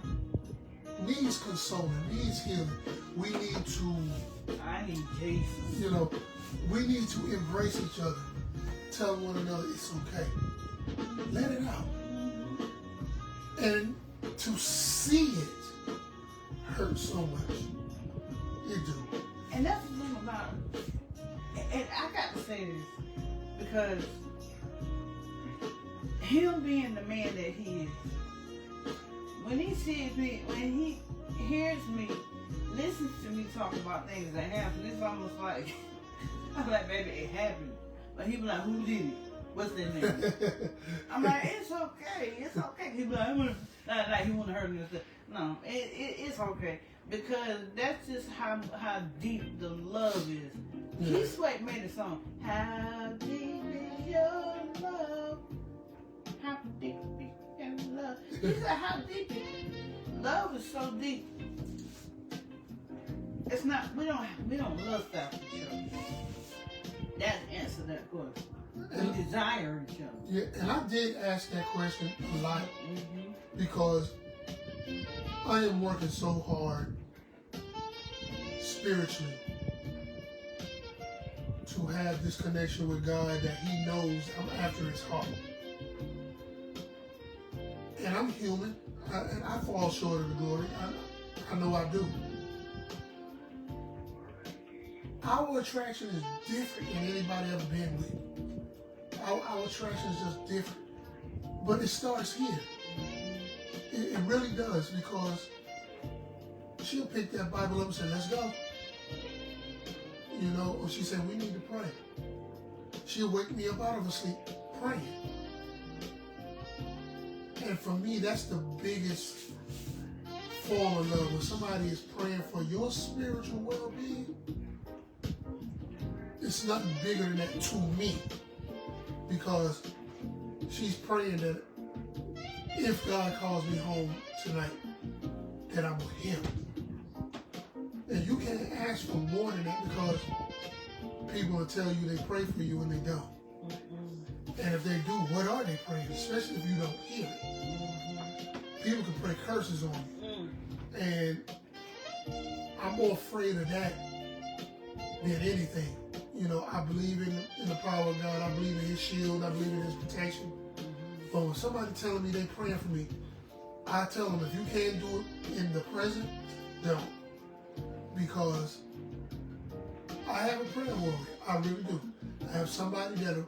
needs consoling, needs healing. We need to, I need Jesus. you know, we need to embrace each other, tell one another it's okay. Let it out. And to see it hurts so much. It do. And that's the thing about it. And I got to say this because him being the man that he is, when he sees me, when he hears me, listens to me talk about things that happen, it's almost like, I'm like, baby, it happened. But he be like, who did it? What's their name? I'm like, it's okay. It's okay. He be like, like he want to hurt me. No, it's okay. Because that's just how deep the love is. Yeah. Keith Sweat made a song. How deep is your love? How deep is your love? He said, how deep is love is so deep. It's not. We don't lust after each other. That answer that question. We desire each other. Yeah, and I did ask that question a lot because I am working so hard spiritually to have this connection with God that He knows I'm after His heart. And I'm human, and I fall short of the glory. I know I do. Our attraction is different than anybody ever been with. Our attraction is just different. But it starts here. It really does, because she'll pick that Bible up and say, let's go. You know, or she said, we need to pray. She'll wake me up out of a sleep praying. And for me, that's the biggest form of love. When somebody is praying for your spiritual well-being, it's nothing bigger than that to me. Because she's praying that if God calls me home tonight, that I'm with Him. And you can't ask for more than that, because people will tell you they pray for you and they don't. And if they do, what are they praying? Especially if you don't hear it. People can pray curses on you. And I'm more afraid of that than anything. You know, I believe in the power of God. I believe in His shield. I believe in His protection. But when somebody telling me they praying for me, I tell them, if you can't do it in the present, don't. Because I have a prayer warrior. I really do. I have somebody that'll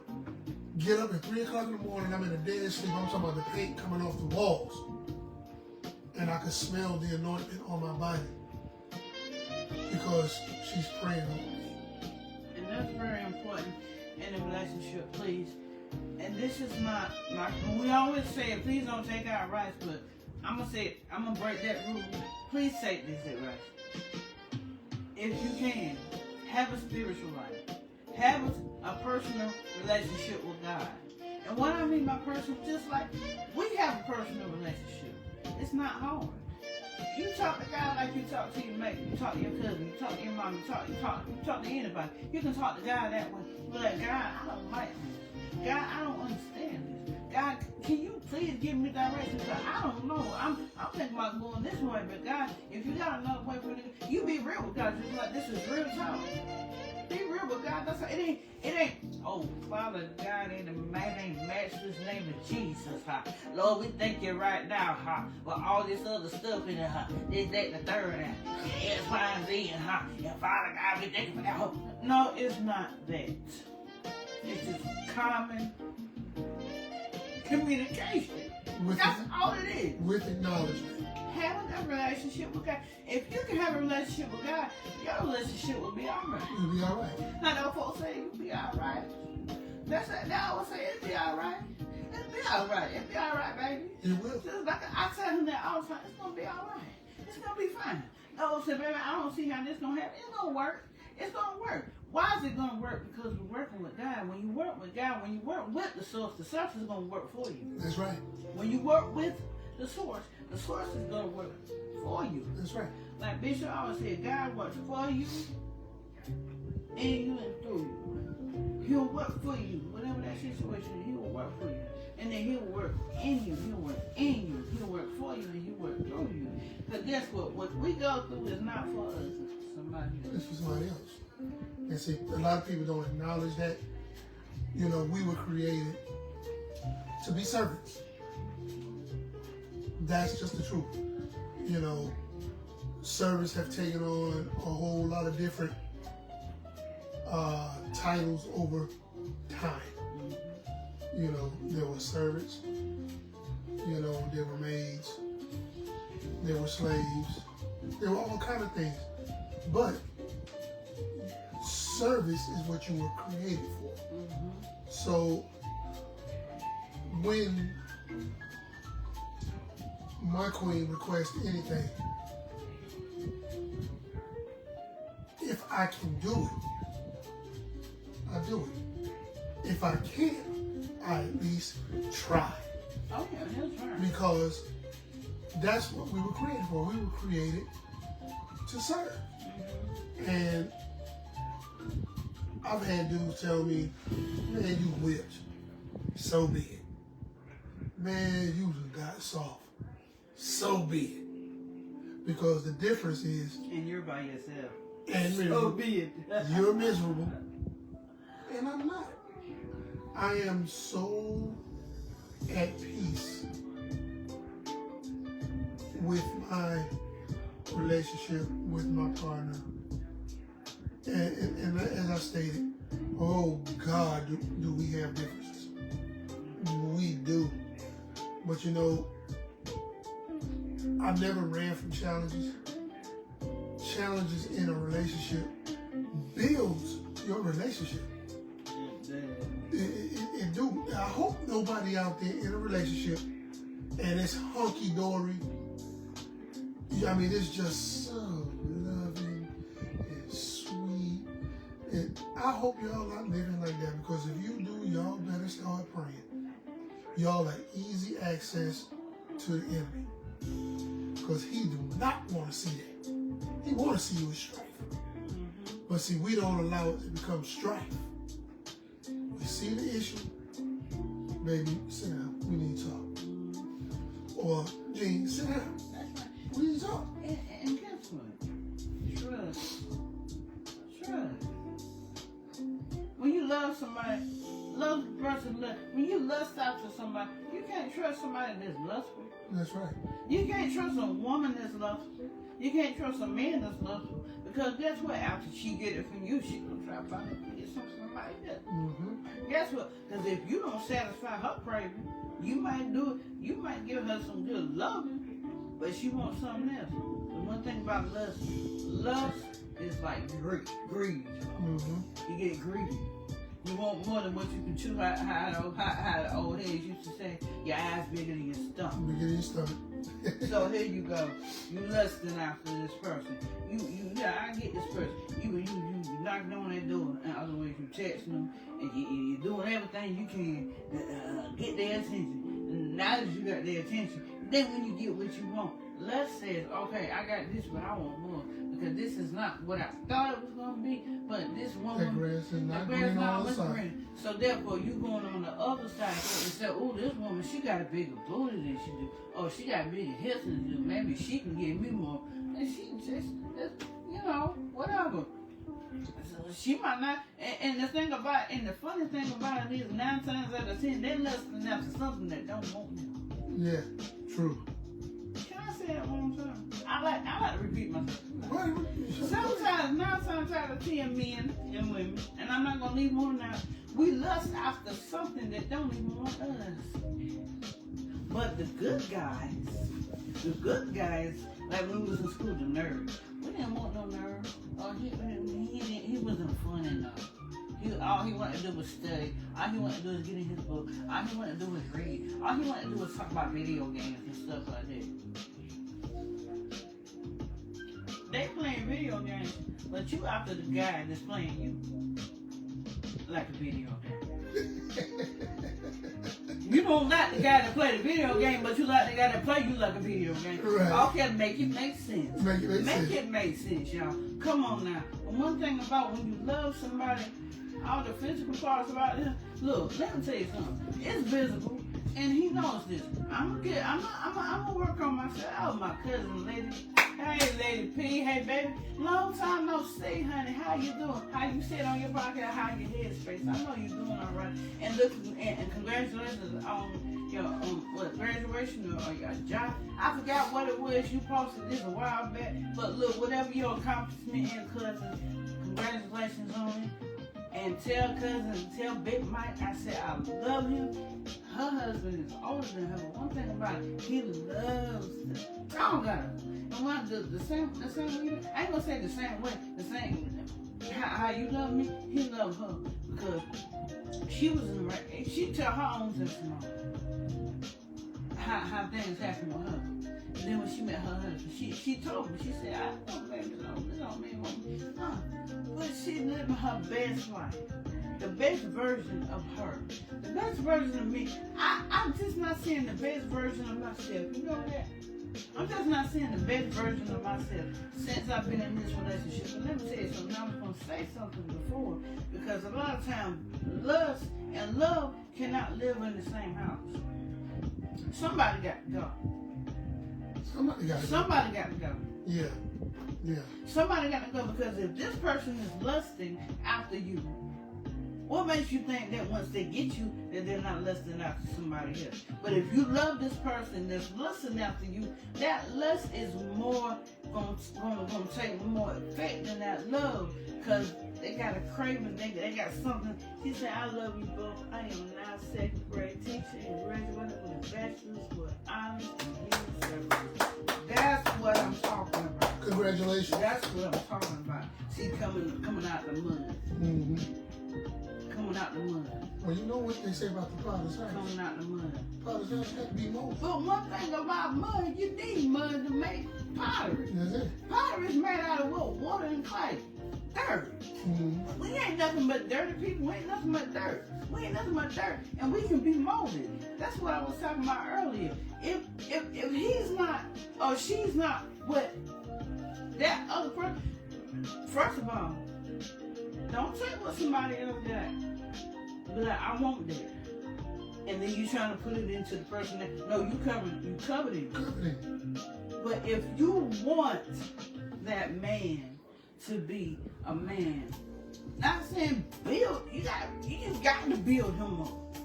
get up at 3 o'clock in the morning, I'm in a dead sleep, I'm talking about the paint coming off the walls. And I can smell the anointment on my body. Because she's praying on me. And that's very important. in a relationship, please. And this is not my. We always say, please don't take our rights, but I'm gonna break that rule. Please take this advice. If you can, have a spiritual life. Have a personal relationship with God. And what I mean by personal, just like we have a personal relationship. It's not hard. You talk to God like you talk to your mate, you talk to your cousin, you talk to your mom, you talk to anybody. You can talk to God that way. You're like, God, I don't like this. God, I don't understand this. God, can you please give me direction? Because I don't know. I'm thinking about going this way, but God, if you got another way for it, you be real with God. Just like this is real talk. Be real with God. That's how, it ain't. Oh, Father God, in the mighty matchless name of Jesus, huh? Lord, we thank you right now, huh? For all this other stuff in it, huh? This, that, and the third, and X, Y, and Z, huh? And Father God, we thank you for that. Huh? No, it's not that. It's just common communication. That's all it is. With acknowledgement. Having a relationship with God. If you can have a relationship with God, your relationship will be alright. It'll be alright. Now, those folks say it'll be alright. That's it. They always say it'll be alright. It'll be alright. It'll be alright, baby. It will. Just like I tell them that all the time. It's gonna be alright. It's gonna be fine. Those say, baby, I don't see how this gonna happen. It's gonna work. It's gonna work. Why is it gonna work? Because we're working with God. When you work with God, when you work with the source is gonna work for you. That's right. When you work with the source is gonna work for you. That's right. Like Bishop always said, God works for you, in you, and through you. He'll work for you. Whatever that situation is, he will work for you. And then he'll work in you. He'll work in you. He'll work for you, and he'll work through you. Because guess what? What we go through is not for us. It's somebody else. It's for somebody else. And see, a lot of people don't acknowledge that. You know, we were created to be servants. That's just the truth. You know, servants have taken on a whole lot of different titles over time. You know, there were servants. You know, there were maids. There were slaves. There were all kind of things. But service is what you were created for. So when my queen requests anything, if I can do it, I do it. If I can't, I at least try. Oh yeah, he'll try. Because that's what we were created for. We were created to serve. And I've had dudes tell me, man, you whipped. So be it. Man, you just got soft. So be it. Because the difference is... And you're by yourself. And So be it. You're miserable. And I'm not. I am so at peace with my relationship with my partner. And as I stated, oh God, do we have differences? We do. But you know, I've never ran from challenges. Challenges in a relationship builds your relationship. It do. I hope nobody out there in a relationship and it's hunky-dory. I mean, it's just so loving and sweet. And I hope y'all not living like that, because if you do, y'all better start praying. Y'all are easy access to the enemy, because he do not want to see that. He want to see you with strife. But see, we don't allow it to become strife. We see the issue. Baby, sit down. We need to talk. Or, Gene, sit down. We need to talk. And guess what? Trust. When you love somebody, love the person, when you lust after somebody, you can't trust somebody that's lustful. That's right. You can't trust a woman that's lustful. You can't trust a man that's lustful. Because guess what? After she get it from you, she gonna try to find it and get somebody else. Guess what? Because if you don't satisfy her craving, you might do it. You might give her some good loving, but she wants something else. The one thing about lust is like greed. You get greedy. You want more than what you can chew. How the old heads used to say, your eyes bigger than your stomach. Bigger than your stomach. So here you go. You lusting after this person. Yeah, I get this person. You knocking on that door. In other words, you texting them, and you doing everything you can to get their attention. And now that you got their attention, then when you get what you want, lust says, okay, I got this, but I want more. Because this is not what I thought it was going to be, but this woman, the grass is not green on the side. So therefore, you going on the other side and say, oh, this woman, she got a bigger booty than she do. Oh, she got bigger hips than she do. Maybe she can give me more. And she just whatever. So she might not, and the thing about, and the funny thing about it is 9 times out of 10, they're lusting after something that don't want them. Yeah, true. Can I say that one more time? I like to repeat myself. Sometimes, 9 times out of 10 men and women, and I'm not going to leave one out, we lust after something that don't even want us. But the good guys, like when we was in school, the nerds, we didn't want no nerds. He wasn't fun enough. All he wanted to do was study. All he wanted to do was get in his book. All he wanted to do was read. All he wanted to do was talk about video games and stuff like that. They playing video games, but you after the guy that's playing you like a video game. You don't like the guy that play the video game, but you like the guy that play you like a video game. Right. Okay, make it make sense. Make it make sense, y'all. Come on now. And one thing about when you love somebody, all the physical parts about him, look, let me tell you something. It's visible, and he knows this. I'm gonna work on myself. Oh, my cousin, lady. Hey, Lady P. Hey, baby. Long time no see, honey. How you doing? How you sit on your pocket? How your head space? I know you're doing all right. And look, and congratulations on your graduation or your job. I forgot what it was you posted this a while back. But look, whatever your accomplishment is, cousin, congratulations on it. And tell Big Mike, I said I love him. Her husband is older than her. But one thing about it, he loves her. I don't got her. And one the same way. I ain't gonna say the same way. The same how you love me. He loved her because she was in the right. She tell her own testimony how things happened with her. And then when she met her husband, she told me. She said, I don't blame this on me. But she living her best life. The best version of her. The best version of me. I'm just not seeing the best version of myself. You know that? I'm just not seeing the best version of myself since I've been in this relationship. But let me tell you something. I was going to say something before. Because a lot of times, lust and love cannot live in the same house. Somebody got to go. Somebody got to go. Yeah. Somebody got to go because if this person is lusting after you, what makes you think that once they get you, that they're not lusting after somebody else? But if you love this person that's lusting after you, that lust is more going to take more effect than that love because they got a craving, they got something. She said, I love you both. I am now second grade teacher and graduated with a bachelor's with honors and years service. That's what I'm talking about. Congratulations. That's what I'm talking about. See, coming out the mud. Mm-hmm. Coming out the mud. Well, you know what they say about the potter's house. Coming out the mud. Potter's house got to be molded. But one thing about mud, you need mud to make pottery. That's it. Pottery is made out of what? Water and clay. Dirt. Mm-hmm. We ain't nothing but dirty people. We ain't nothing but dirt. We ain't nothing but dirt. And we can be molded. That's what I was talking about earlier. If he's not or she's not what that other person, first of all, don't take what somebody else got. Be like, I want that. And then you trying to put it into the person that, no, you covered it. But if you want that man to be a man, not saying build, you just got to build him up.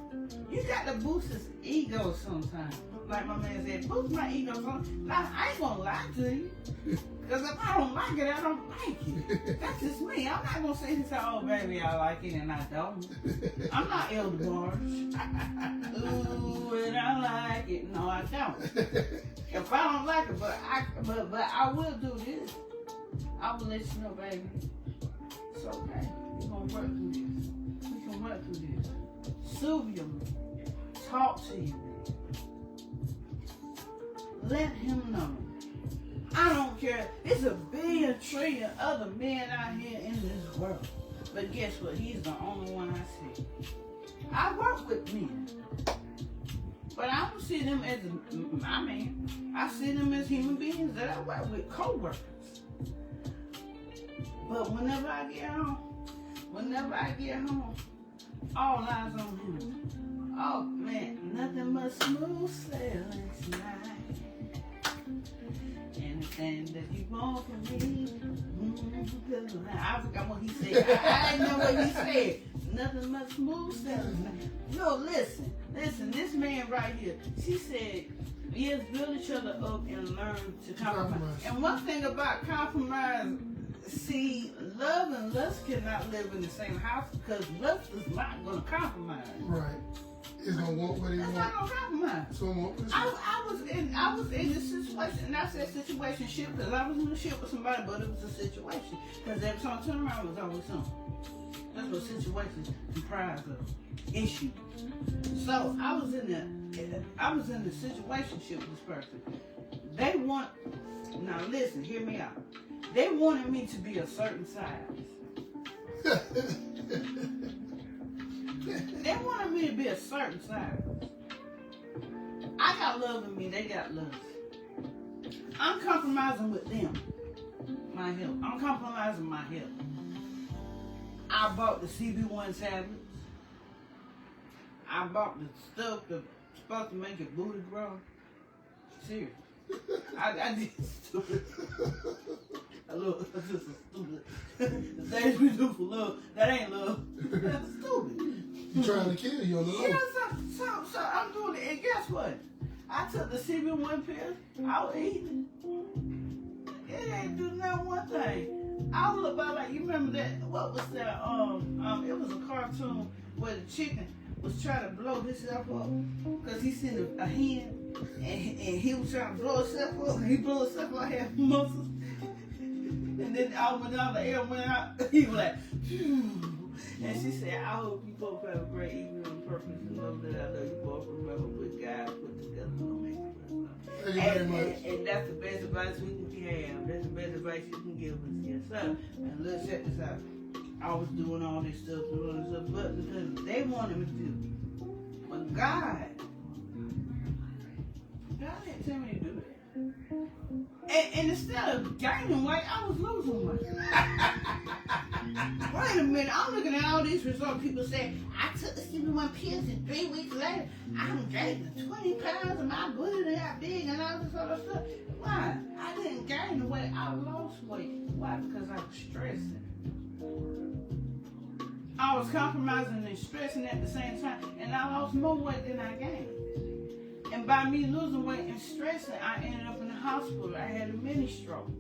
You got to boost his ego sometimes. Like my man said, boost my ego sometimes. Now, I ain't gonna lie to you. Because if I don't like it, I don't like it. That's just me. I'm not gonna say, oh baby, I like it and I don't. I'm not Elder Barge. Ooh, and I like it. No, I don't. If I don't like it, but I will do this. I will let you know, baby. It's okay. We're gonna work through this. We can husband went through this. Soothe your man. Talk to you. Let him know. I don't care. It's a billion trillion other men out here in this world. But guess what? He's the only one I see. I work with men. But I don't see them as my man. I see them as human beings that I work with, co-workers. But whenever I get home, all eyes on him. Oh man, nothing but smooth sailing tonight. Anything that you want from me. I forgot what he said. I didn't know what he said. Nothing but smooth sailing tonight. No, listen. This man right here, she said, yes, build each other up and learn to compromise. And one thing about compromise, see, love and lust cannot live in the same house because lust is not going to compromise. Right. It's going to want what he wants. It's not going to compromise. So I was in this situation, and I said situationship because I was in a ship with somebody, but it was a situation. Because every time I turned around, it was always something. That's what situations comprise of. Issue. So I was in the situationship with this person. They want, now listen, hear me out. They wanted me to be a certain size. They wanted me to be a certain size. I got love in me, they got love. I'm compromising with them. My health. I'm compromising my health. I bought the CB1 tablets. I bought the stuff that's supposed to make your booty grow. Seriously. I did stupid. Look, that's just stupid. The things we do for love, that ain't love. That's stupid. He's trying to kill you on the low. Yeah, so I'm doing it. And guess what? I took the CB1 pill. I was eating it. It ain't do not one thing. I was about like, you remember that, what was that, it was a cartoon where the chicken was trying to blow himself up because he seen a hen and he was trying to blow himself up and he blew himself up, had muscles. And then when all the air went out, he was like, phew. And she said, I hope you both have a great evening on purpose and know that I know you both remember what God put together will make it work. Thank you very much. And that's the best advice we can have. That's the best advice you can give us. Yes, sir. And let's check this out. I was doing all this stuff, but because they wanted me to do it. But God didn't tell me to do that. And instead of gaining weight, I was losing weight. Wait a minute, I'm looking at all these results. People say, I took the CB1 pills and 3 weeks later, I'm gained 20 pounds and my booty got big and all this other stuff. Why? I didn't gain the weight, I lost weight. Why? Because I was stressing. I was compromising and stressing at the same time, and I lost more weight than I gained. And by me losing weight and stressing, I ended up in the hospital. I had a mini stroke.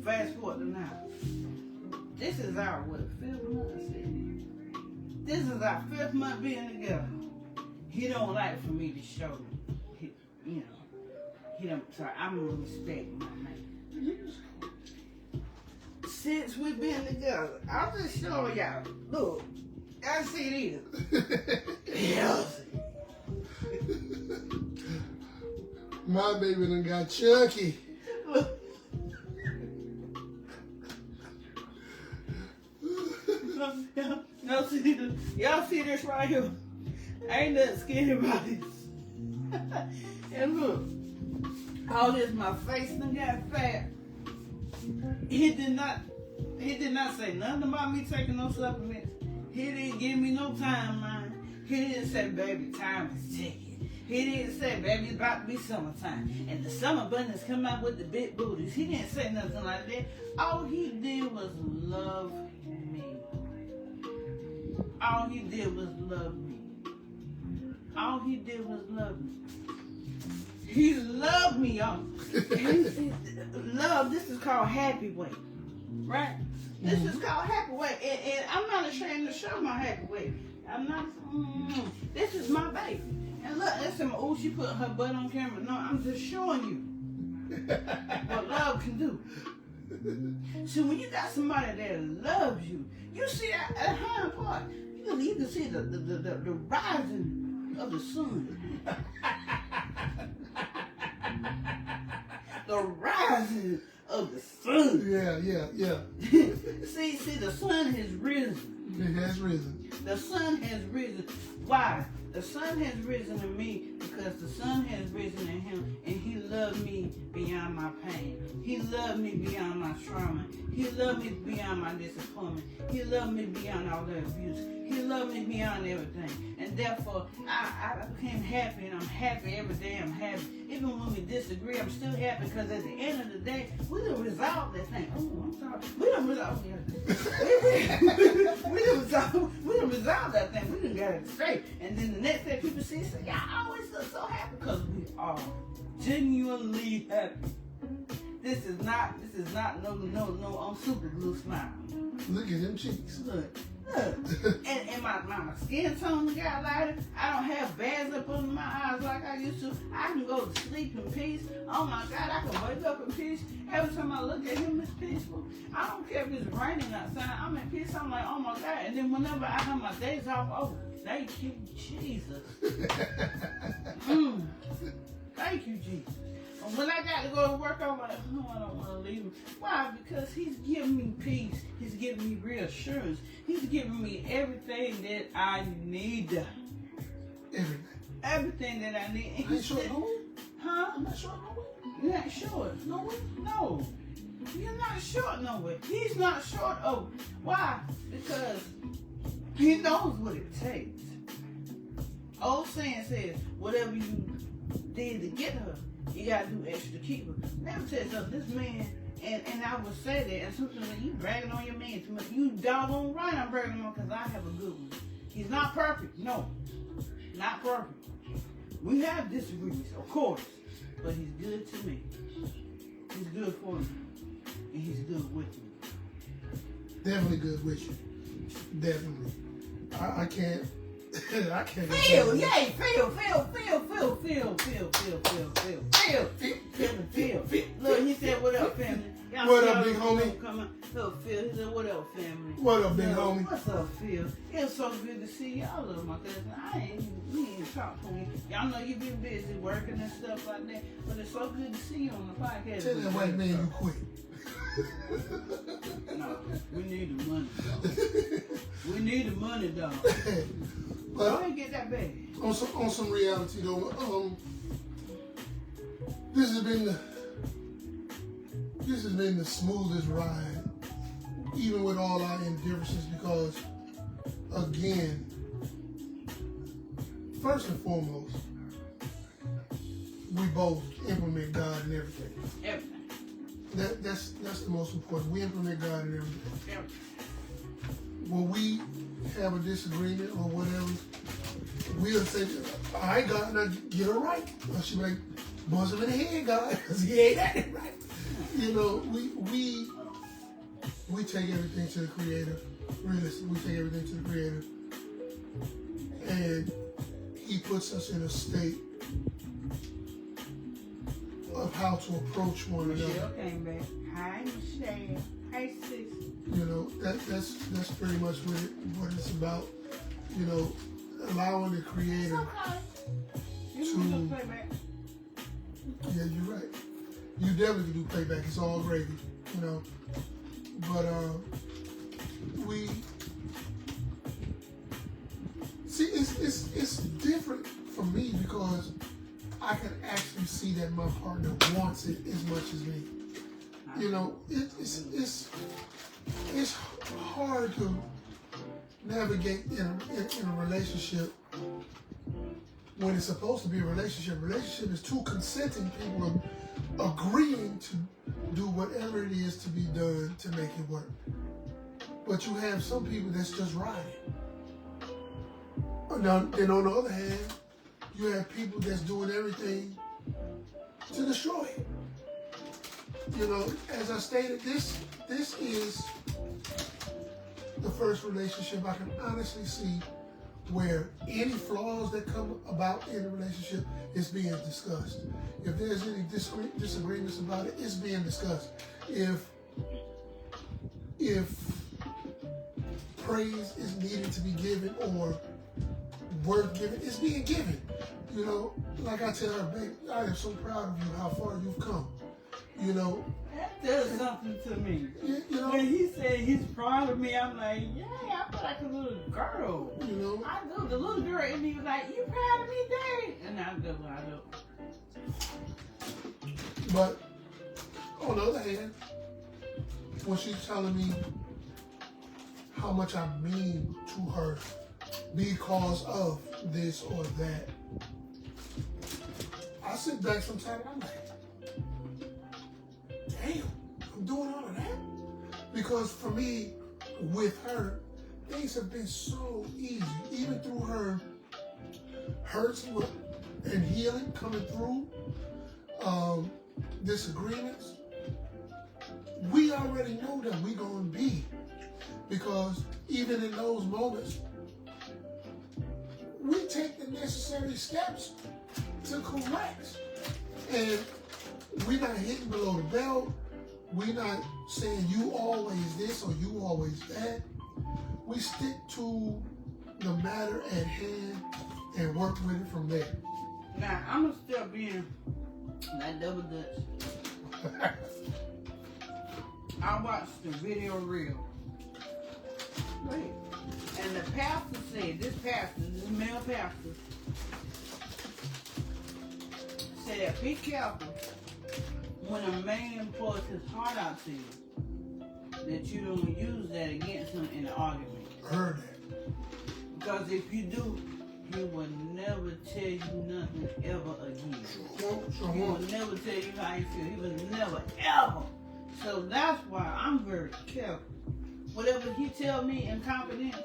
Fast forward to now. This is our, 5th month? This is our 5th month being together. He don't like for me to show, he don't, so I'm gonna respect my man. Since we've been together, I'm just showing y'all. Look, I see this. Yes. My baby done got chunky. Look. No, see this. Y'all see this right here? Ain't nothing scary about this. And look, all this, my face done got fat. He did not say nothing about me taking no supplements. He didn't give me no timeline. He didn't say, baby, time is ticking. He didn't say, baby, it's about to be summertime. And the summer bunnies come out with the big booties. He didn't say nothing like that. All he did was love me. All he did was love me. All he did was love me. He loved me, y'all. Love, this is called happy weight. Right? This is called happy weight. And I'm not ashamed to show my happy weight. I'm not, this is my baby. And look, listen, oh, she put her butt on camera. No, I'm just showing you what love can do. See, when you got somebody that loves you, you see that hind part. You can see the rising of the sun. The rising of the sun. Yeah. see, the sun has risen. It has risen. The sun has risen. Why? The sun has risen in me because the sun has risen in him, and he loved me beyond my pain. He loved me beyond my trauma. He loved me beyond my disappointment. He loved me beyond all the abuse. He loved me beyond everything. And therefore, I became happy, and I'm happy every day. I'm happy. Even when we disagree, I'm still happy because at the end of the day, we done resolved that thing. Oh, I'm sorry. We done resolved we done resolved that thing. We done got it straight. And then the next day, people say, y'all always look so happy because we are genuinely happy. This is not no super glue smile. Look at them cheeks. Look. And my skin tone got lighter. I don't have bags up under my eyes like I used to. I can go to sleep in peace. Oh my God, I can wake up in peace. Every time I look at him, it's peaceful. I don't care if it's raining outside. I'm in peace. I'm like, oh my God. And then whenever I have my days off, oh, thank you, Jesus. Thank you, Jesus. And when I got to go to work, I'm like, oh, I don't want to leave him. Why? Because he's giving me peace. He's giving me reassurance. He's giving me everything that I need. Everything that I need. Are you short no way? Huh? I'm not short no way. You're not short. No way? No. You're not short no way. He's not short. Oh, why? Because he knows what it takes. Old saying says, whatever you did to get her, you gotta do extra to keep her. Let me tell you something, this man, and I would say that, and something like you bragging on your man too much. You doggone right I'm bragging on because I have a good one. He's not perfect, no. Not perfect. We have disagreements, of course, but he's good to me. He's good for me. And he's good with me. Definitely good with you. Definitely. I can't. I can't. Feel. Look, he said, "What up, family?" Y'all what up, big homie? Come on. Look, Phil. He said, "What up, family?" What up, big homie? What's up, Phil? It's so good to see y'all. Love my cousin. We ain't talk to me. Y'all know you been busy working and stuff like that, but it's so good to see you on the podcast. Tell that white man you quit. No, we need the money, dog. We need the money, dog. But go ahead, get that bag. On some reality though, this has been the smoothest ride, even with all our indifferences, because again, first and foremost, we both implement God in everything. Everything. That's the most important. We implement God in everything. Everything. When we have a disagreement or whatever, we'll say, all right, God, now get it right. Or she'll be like, buzz him in the head, God, because he ain't had it right. You know, we take everything to the Creator. Realistically, we take everything to the Creator. And He puts us in a state of how to approach one another. Michelle came back. Hi, Michelle. Hi, sis. You know, that's pretty much what it's about. You know, allowing the Creator You can do playback. Yeah, you're right. You definitely do playback. It's all gravy, you know. But we see it's different for me because I can actually see that my partner wants it as much as me. You know, it's hard to navigate in a relationship when it's supposed to be a relationship. Relationship is two consenting people agreeing to do whatever it is to be done to make it work. But you have some people that's just riding. Now, then on the other hand, you have people that's doing everything to destroy it. You know, as I stated, this is the first relationship I can honestly see where any flaws that come about in the relationship is being discussed. If there's any disagreements about it, it's being discussed. If if praise is needed to be given or worth giving, it's being given. You know, like I tell her, babe, I am so proud of you, how far you've come. You know, that does something to me. you know, When he said he's proud of me, I'm like, yeah, I feel like a little girl. you know, I do. The little girl in me was like, you proud of me, Daddy? And I do. but on the other hand, when she's telling me how much I mean to her because of this or that, I sit back sometimes and I'm like, damn, I'm doing all of that? Because for me, with her, things have been so easy. Even through her hurts and healing coming through, disagreements, we already know that we're going to be. Because even in those moments, we take the necessary steps to correct. And we're not hitting below the belt. We're not saying you always this or you always that. We stick to the matter at hand and work with it from there. Now, I'm going to still be in that double dutch. I watched the video reel. Wait. And the pastor said, this male pastor, said, be careful when a man pours his heart out to you, that you don't use that against him in an argument. Heard that. Because if you do, he will never tell you nothing ever again. He will never tell you how you feel. He will never, ever. So that's why I'm very careful. Whatever he tell me in confidence,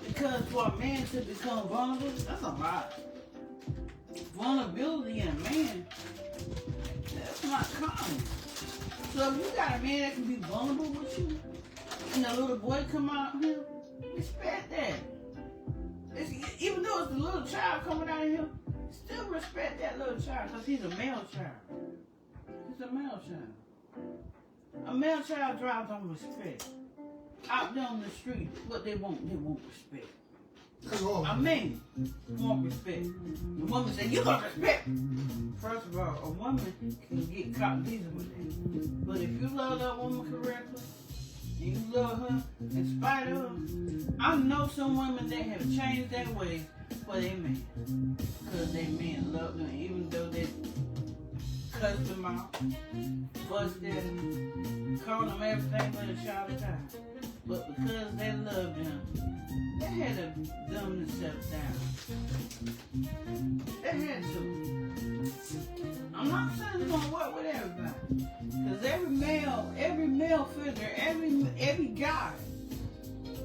because for a man to become vulnerable, that's a lot. Vulnerability in a man, that's not common. So if you got a man that can be vulnerable with you, and the little boy come out here, respect that. Even though it's the little child coming out of him, still respect that little child, because he's a male child. He's a male child. A male child drives on respect. Out there on the street, what they want respect. A man want respect. The woman say, you want respect. First of all, a woman can get caught easy with that. But if you love that woman correctly, and you love her in spite of her, I know some women that have changed their ways for their men. Because their men love them, even though they cuss them out, bust them, call them everything but a child of God. But because they love them, they had to dumb themselves down. They had to. I'm not saying it's gonna work with everybody. Because every male figure, every guy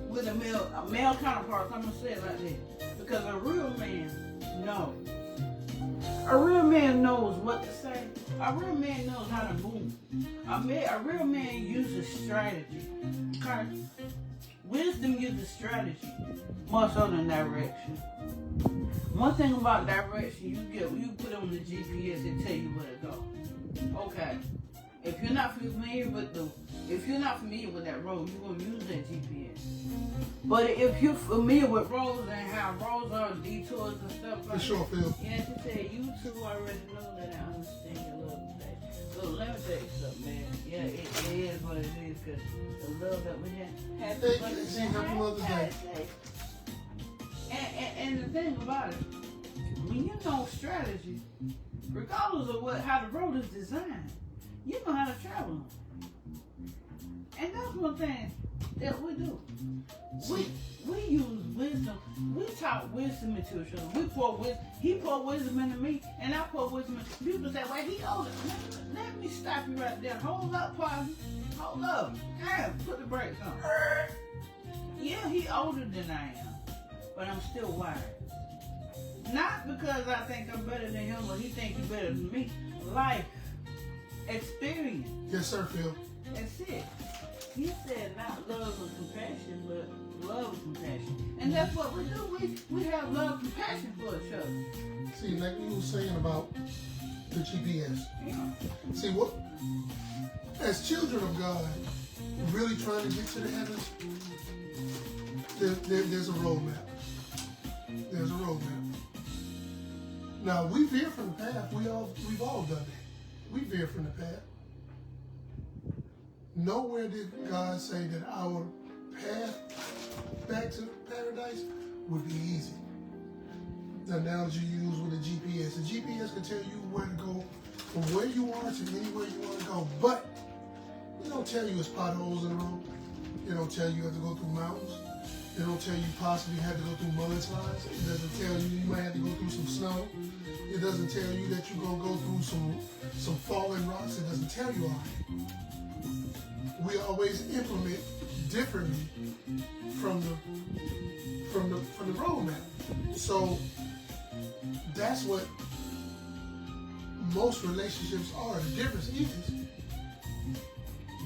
with a male counterpart, I'm gonna say it like that. Because a real man knows. A real man knows what to say. A real man knows how to move. A real man uses strategy. Okay? Wisdom uses strategy more so than direction. One thing about direction, you put on the GPS and tell you where to go. Okay. If you're not familiar with that road, you're gonna use that GPS. But if you're familiar with roads and how roads are, detours and stuff like that, yes, it said you two already know that I understand your love today. So let me tell you something, man. Yeah, it is what it is, because the love that we had. Happy Mother's Day. And the thing about it, when you know strategy, regardless of how the road is designed, you know how to travel on. And that's one thing that we do. We use wisdom. We talk wisdom into each other. We pour wisdom. He pour wisdom into me, and I pour wisdom into people. Say, well, he older. Let me stop you right there. Hold up, partner. Hold up. Damn, put the brakes on. Yeah, he older than I am, but I'm still wise. Not because I think I'm better than him or he think he's better than me. Life. Experience. Yes, sir, Phil. That's it. He said not love and compassion, but love and compassion. And that's what we do. We have love and compassion for each other. See, like you were saying about The GPS. Yeah. See what? As children of God, really trying to get to the heavens, there's a roadmap. There's a roadmap. Now we veer from the path. We've all done that. We veer from the path. Nowhere did God say that our path back to paradise would be easy. The analogy you use with the GPS. The GPS can tell you where to go from where you are to anywhere you want to go. But it don't tell you it's potholes in the road. It don't tell you have to go through mountains. It don't tell you possibly have to go through mudslides. It doesn't tell you might have to go through some snow. It doesn't tell you that you're gonna go through some falling rocks. It doesn't tell you all that. We always implement differently from the roadmap. So that's what most relationships are. The difference is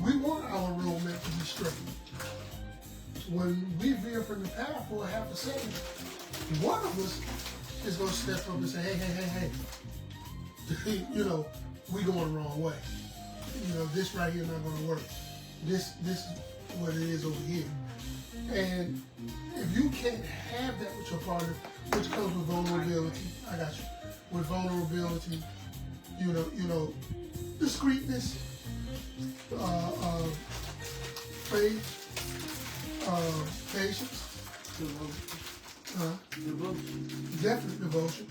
we want our roadmap to be straight. When we veer from the path for a half a second, one of us is going to step up and say, hey, we going the wrong way. This right here not going to work. This is what it is over here. And if you can't have that with your partner, which comes with vulnerability, I got you. With vulnerability, discreetness, faith, patience, devotion, definite devotion,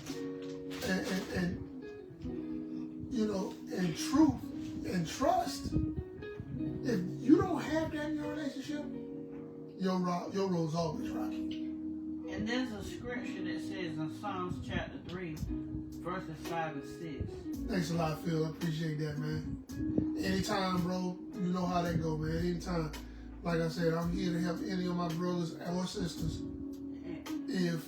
and truth and trust. If you don't have that in your relationship, your road's always rocky. And there's a scripture that says in Psalms chapter 3, verses 5 and 6. Thanks a lot, Phil. I appreciate that, man. Anytime, bro, you know how that go, man. Anytime. Like I said, I'm here to help any of my brothers or sisters if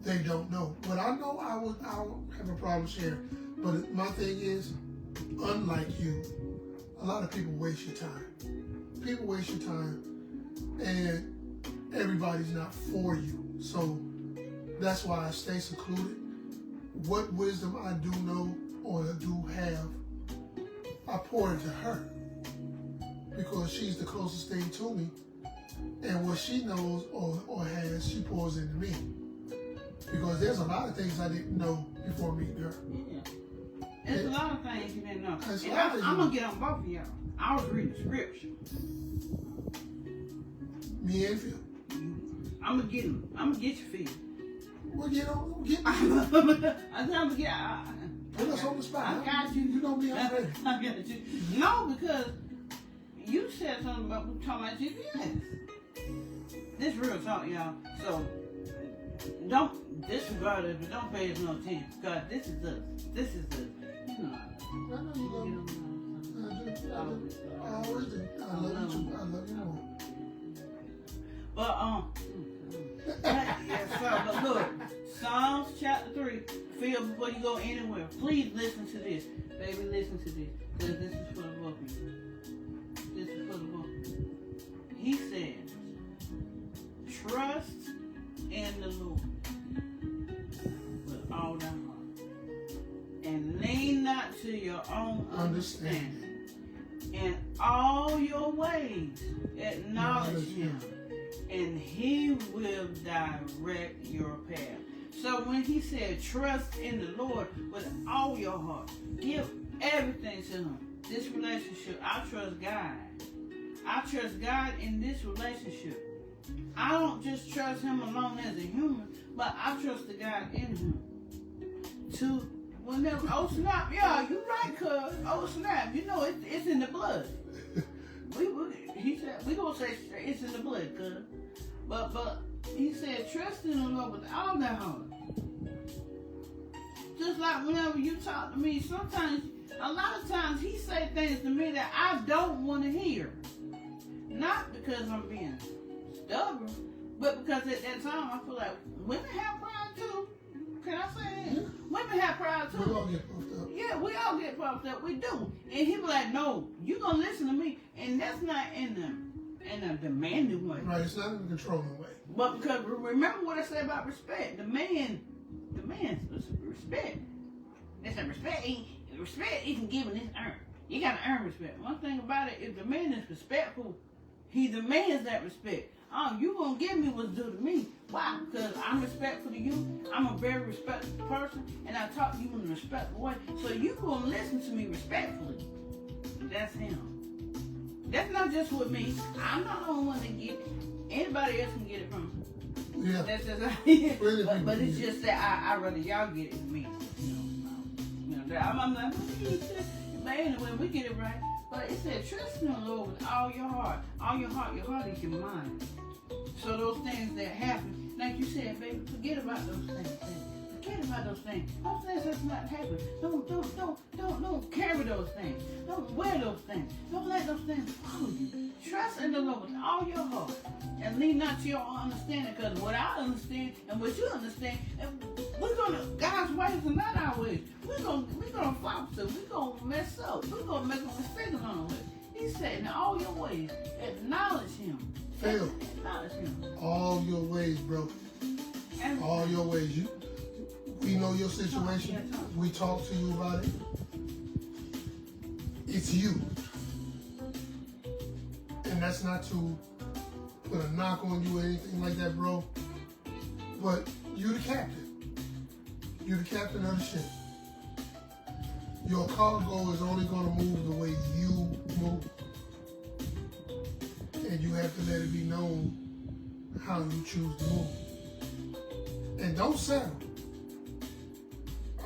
they don't know. But I know I'll have a problem sharing. But my thing is, unlike you, a lot of people waste your time. People waste your time, and everybody's not for you. So that's why I stay secluded. What wisdom I do know or do have, I pour into her because she's the closest thing to me. And what she knows or has, she pours into me. Because there's a lot of things I didn't know before meeting her. Yeah. There's a lot of things you didn't know. And I'm going to get on both of y'all. I was reading scripture. Me and Phil. I'm going to get him. I'm going to get you, Phil. Well, get me. I'm going to get Put us on the spot. I got you. You know me, I'm ready. I got you. No, because you said something about we talking about GPS. This real talk, y'all. So don't disregard it, but don't pay us no attention. God, this is us. This is us. You know. I know you love me. I always do. I love you too. I love you more. But look, Psalms chapter 3. Phil, before you go anywhere, please listen to this. Baby, listen to this. Because this is for the book of you. This is for the book. He says, trust in the Lord with all thy heart. And lean not to your own understanding. In all your ways, acknowledge him. And he will direct your path. So when he said, trust in the Lord with all your heart, give everything to him. This relationship, I trust God. I trust God in this relationship. I don't just trust him alone as a human, but I trust the God in him. To whenever, oh snap, yeah, you're right, cuz. Oh snap, you know it's in the blood. He said, we gonna say it's in the blood, cuz. But he said, trust in the Lord with all their heart. Just like whenever you talk to me, sometimes, a lot of times he say things to me that I don't want to hear. Not because I'm being stubborn, but because at that time I feel like women have pride too. Can I say that? Yeah. Women have pride too. We all get puffed up. Yeah, we all get puffed up. We do. And he be like, no, you gonna listen to me. And that's not in a demanding way. Right, it's not in a controlling way. But because remember what I said about respect. The man's respect. They said respect ain't respect isn't given, it's earned. You gotta earn respect. One thing about it, if the man is respectful, he demands that respect. Oh, you gonna give me what's due to me. Why? Because I'm respectful to you. I'm a very respectful person, and I talk to you in a respectful way. So you gonna listen to me respectfully. That's him. That's not just with me. I'm not the only one that get it. Anybody else can get it from me. Yeah. That's just Really, but it's just that I rather y'all get it than me. I'm not. But anyway, we get it right. But it said, trust in the Lord with all your heart. All your heart is your mind. So those things that happen, like you said, baby, forget about those things. Forget about those things. Those things that's not happening. Don't carry those things. Don't wear those things. Don't let those things follow you. Trust in the Lord with all your heart. And lean not to your own understanding. Because what I understand and what you understand, and God's ways are not our ways. We're gonna flop stuff. We're gonna mess up. We're gonna make a mistake along the way. He said, in all your ways, acknowledge him. Fail. Acknowledge him. All your ways, bro. All your ways. We know your situation. We talk to you about it. It's you. And that's not to put a knock on you or anything like that, bro. But you the captain. You're the captain of the ship. Your cargo is only going to move the way you move. And you have to let it be known how you choose to move. And don't settle.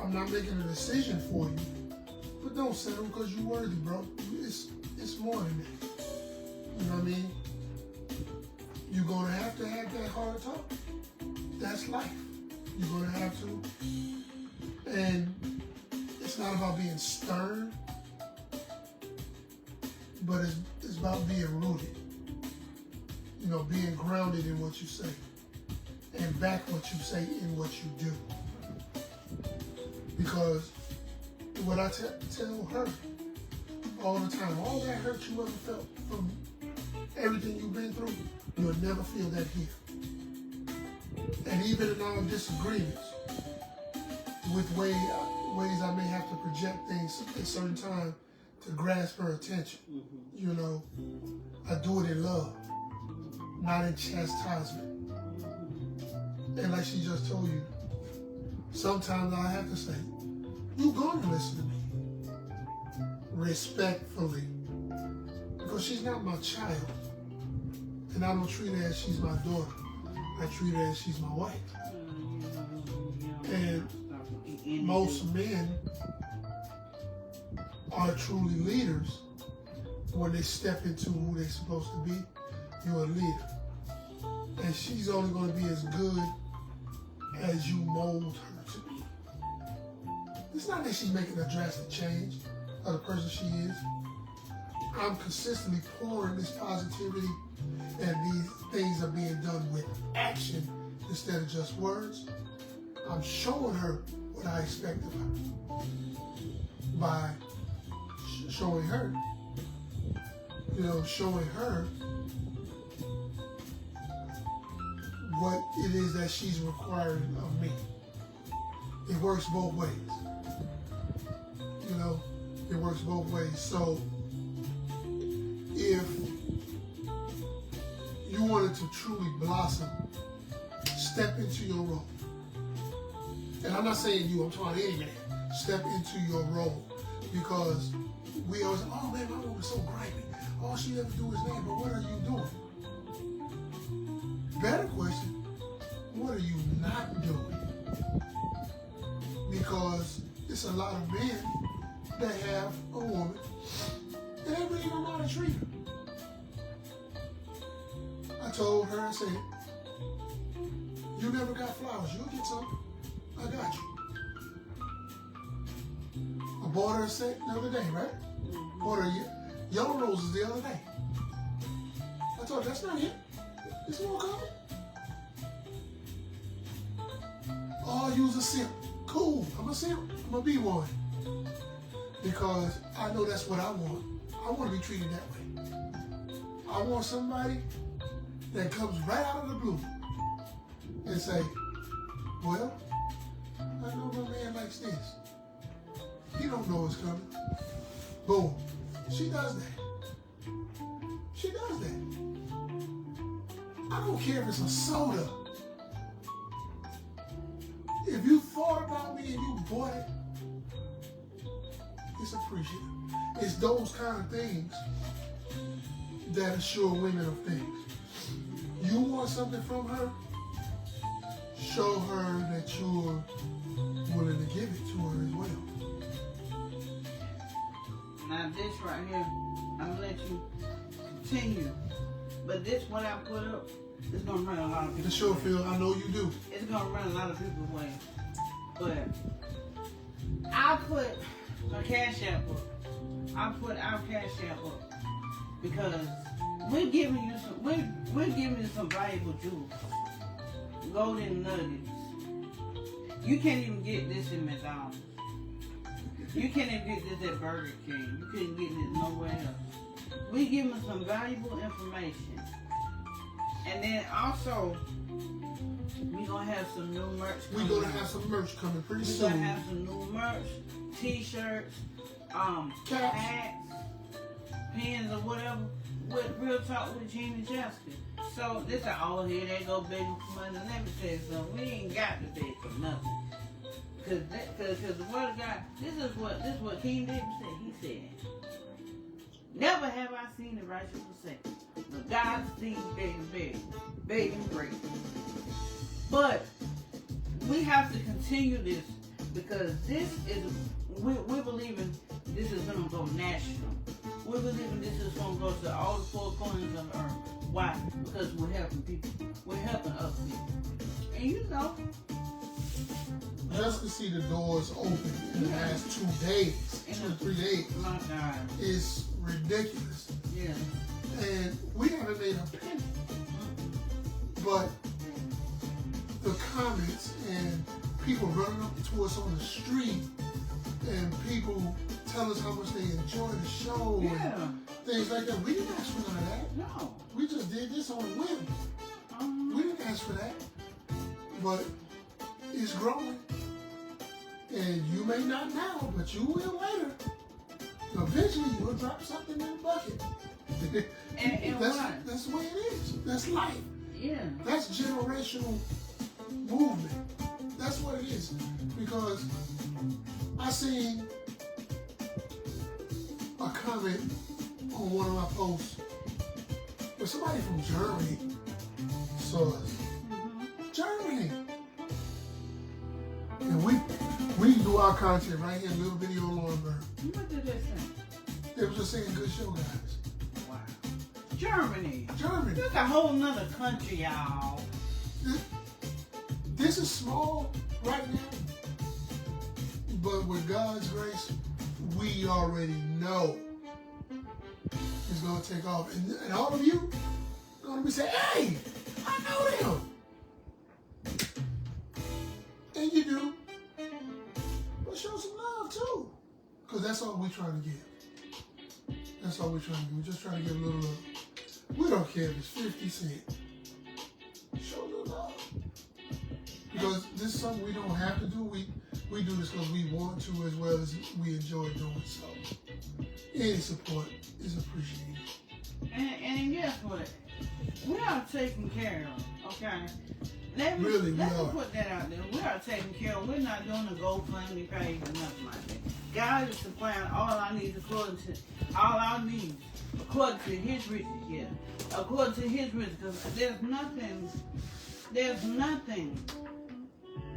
I'm not making a decision for you, but don't settle because you're worthy, bro. It's more than that. You know what I mean? You're going to have that hard talk. That's life. You're going to have to. And it's not about being stern, but it's about being rooted. You know, being grounded in what you say and back what you say in what you do. Because what I tell her all the time, all that hurt you ever felt from everything you've been through, you'll never feel that here. And even in our disagreements, with ways I may have to project things at a certain time to grasp her attention, you know, I do it in love, not in chastisement. And like she just told you, sometimes I have to say, you're going to listen to me respectfully, because she's not my child, and I don't treat her as she's my daughter. I treat her as she's my wife. And most men are truly leaders when they step into who they're supposed to be. You're a leader, and she's only going to be as good as you mold her to be. It's not that she's making a drastic change of the person she is. I'm consistently pouring this positivity, and these things are being done with action instead of just words. I'm showing her what I expect of her by showing her, showing her what it is that she's requiring of me. It works both ways. It works both ways. So if you wanted to truly blossom, step into your role. And I'm not saying you, I'm talking any man. Step into your role. Because we always, oh man, my woman's so grimy. All she ever do is name, but what are you doing? Better question, what are you not doing? Because it's a lot of men that have a woman that they really don't know how to treat her. I told her, I said, you never got flowers, you'll get some. I got you. I bought her a set the other day, right? Bought her yellow roses the other day. I told her, that's not it. It's more coming. Oh, use a simp. Cool, I'm a simp. I'm gonna be one. Because I know that's what I want. I want to be treated that way. I want somebody that comes right out of the blue and say, well, I know my man likes this. He don't know it's coming. Boom. She does that. She does that. I don't care if it's a soda. If you thought about me and you bought it, it's appreciated. It's those kind of things that assure women of things. You want something from her, show her that you're willing to give it to her as well. Now this right here, I'm gonna let you continue. But this what I put up, it's gonna run a lot of people. The show feel, I know you do. It's gonna run a lot of people's way. But I put my Cash App up. I put our Cash App up because we're giving you some valuable jewels. Golden nuggets. You can't even get this in McDonald's. You can't even get this at Burger King. You couldn't get this nowhere else. We give them some valuable information. And then also, we're going to have some new merch coming. We're going to have some merch coming pretty soon. We're going to have some new merch, t-shirts, hats, pins or whatever, with Real Talk with Gene Jessica. So this is all here, they go begging for money. Let me tell you something, we ain't got to beg for nothing. Cause the word of God, this is what King David said. He said, never have I seen the righteous forsaken, but God's seed begging bread. But we have to continue this because this is, we're believing this is going to go national. We're believing this is going to go to all the four corners of the earth. Why? Because we're helping people. We're helping other people. And you know, just to see the doors open in the last 2 days, 2 or 3 days, my God, is ridiculous. Yeah. And we haven't made a penny. But the comments and people running up to us on the street and people tell us how much they enjoy the show and things like that. We didn't ask for none of that. No. We just did this on a whim. We didn't ask for that. But it's growing. And you may not now, but you will later. Eventually, you'll drop something in the bucket. and that's the way it is. That's life. Yeah. That's generational movement. That's what it is. Because I seen a comment on one of my posts where somebody from Germany saw us. Germany. And we do our content right here, little video longer. What did they say? They was just saying good show, guys. Wow. Germany. Germany. That's a whole nother country, y'all. This is small right now, but with God's grace, we already know it's going to take off. And all of you are going to be saying, hey, I know them. And you do. But show some love too. Because that's all we're trying to give. That's all we're trying to do. We're just trying to give a little love. We don't care if it's 50 cents. Show a little love. Because this is something we don't have to do. We do this because we want to as well as we enjoy doing so. Any support is appreciated. And guess what? We are taken care of, okay? Let me put that out there. We are taken care of. We're not doing a GoFundMe page or nothing like that. God is supplying all our needs according to His riches, yeah. According to His riches, because there's nothing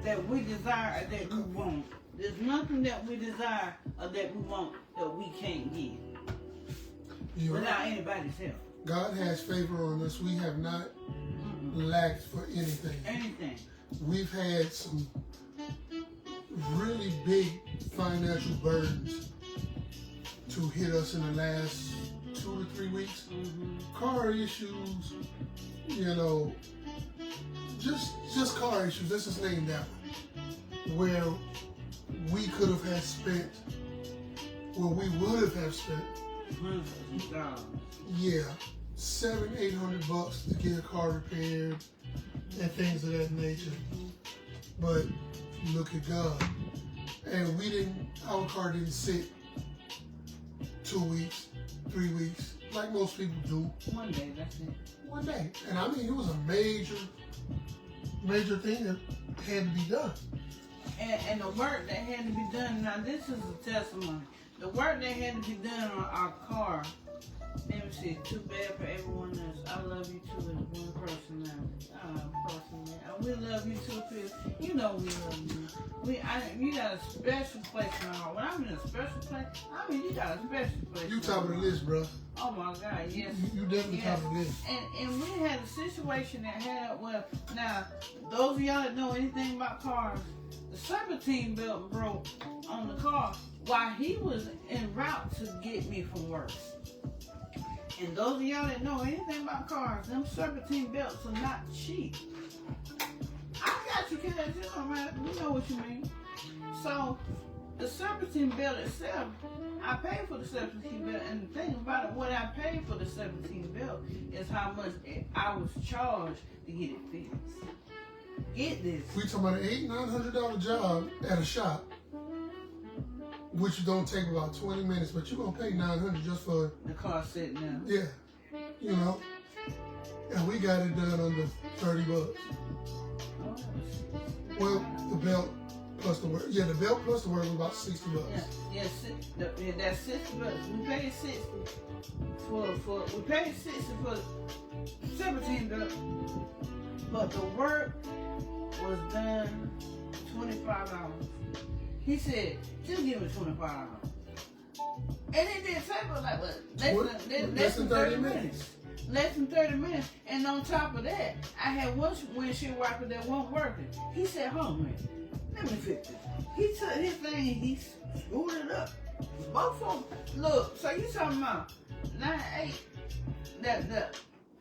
that we desire or that we want. There's nothing that we desire or that we want that we can't get without anybody's help. God has favor on us. We have not lacked for anything. We've had some really big financial burdens to hit us in the last 2 to 3 weeks. Car issues, you know, just car issues. Let's just name that one. Where we could have had spent, where we would have spent, yeah, $700-800 to get a car repaired and things of that nature. But look at God. and our car didn't sit 2 weeks, 3 weeks, like most people do. One day, that's it. One day. And I mean, it was a major thing that had to be done. And the work that had to be done, now this is a testimony. The work that had to be done on our car, let me see, too bad for everyone else. I love you too as one personality. We love you too, Phil. You know we love you. You got a special place in our heart. When I'm in a special place, I mean you got a special place. You top of the list, bro. Oh my God, yes. You definitely top of the list. And we had a situation that had, well, now, those of y'all that know anything about cars, the serpentine belt broke on the car while he was en route to get me from work. And those of y'all that know anything about cars, them serpentine belts are not cheap. I got you, kid. You know what you mean. So, the serpentine belt itself, I paid for the serpentine belt, and the thing about it, what I paid for the serpentine belt is how much I was charged to get it fixed. Get this. We talking about an $800-900 job at a shop, which is gonna take about 20 minutes, but you're gonna pay $900 just for the car sitting there. Yeah, you know, and we got it done under $30. Well, the belt plus the work. Yeah, the belt plus the work was about $60. Yeah, that's $60. We paid $60 for we paid $60 for 17 belt, but the work was done $25. He said, just give me $25. And it didn't take but like what? Less than 30 minutes. Less than 30 minutes. And on top of that, I had one windshield wiper that wasn't working. He said, hold on a minute, let me fix it. He took his thing and he screwed it up. Both of them. Look, so you talking about 9,800,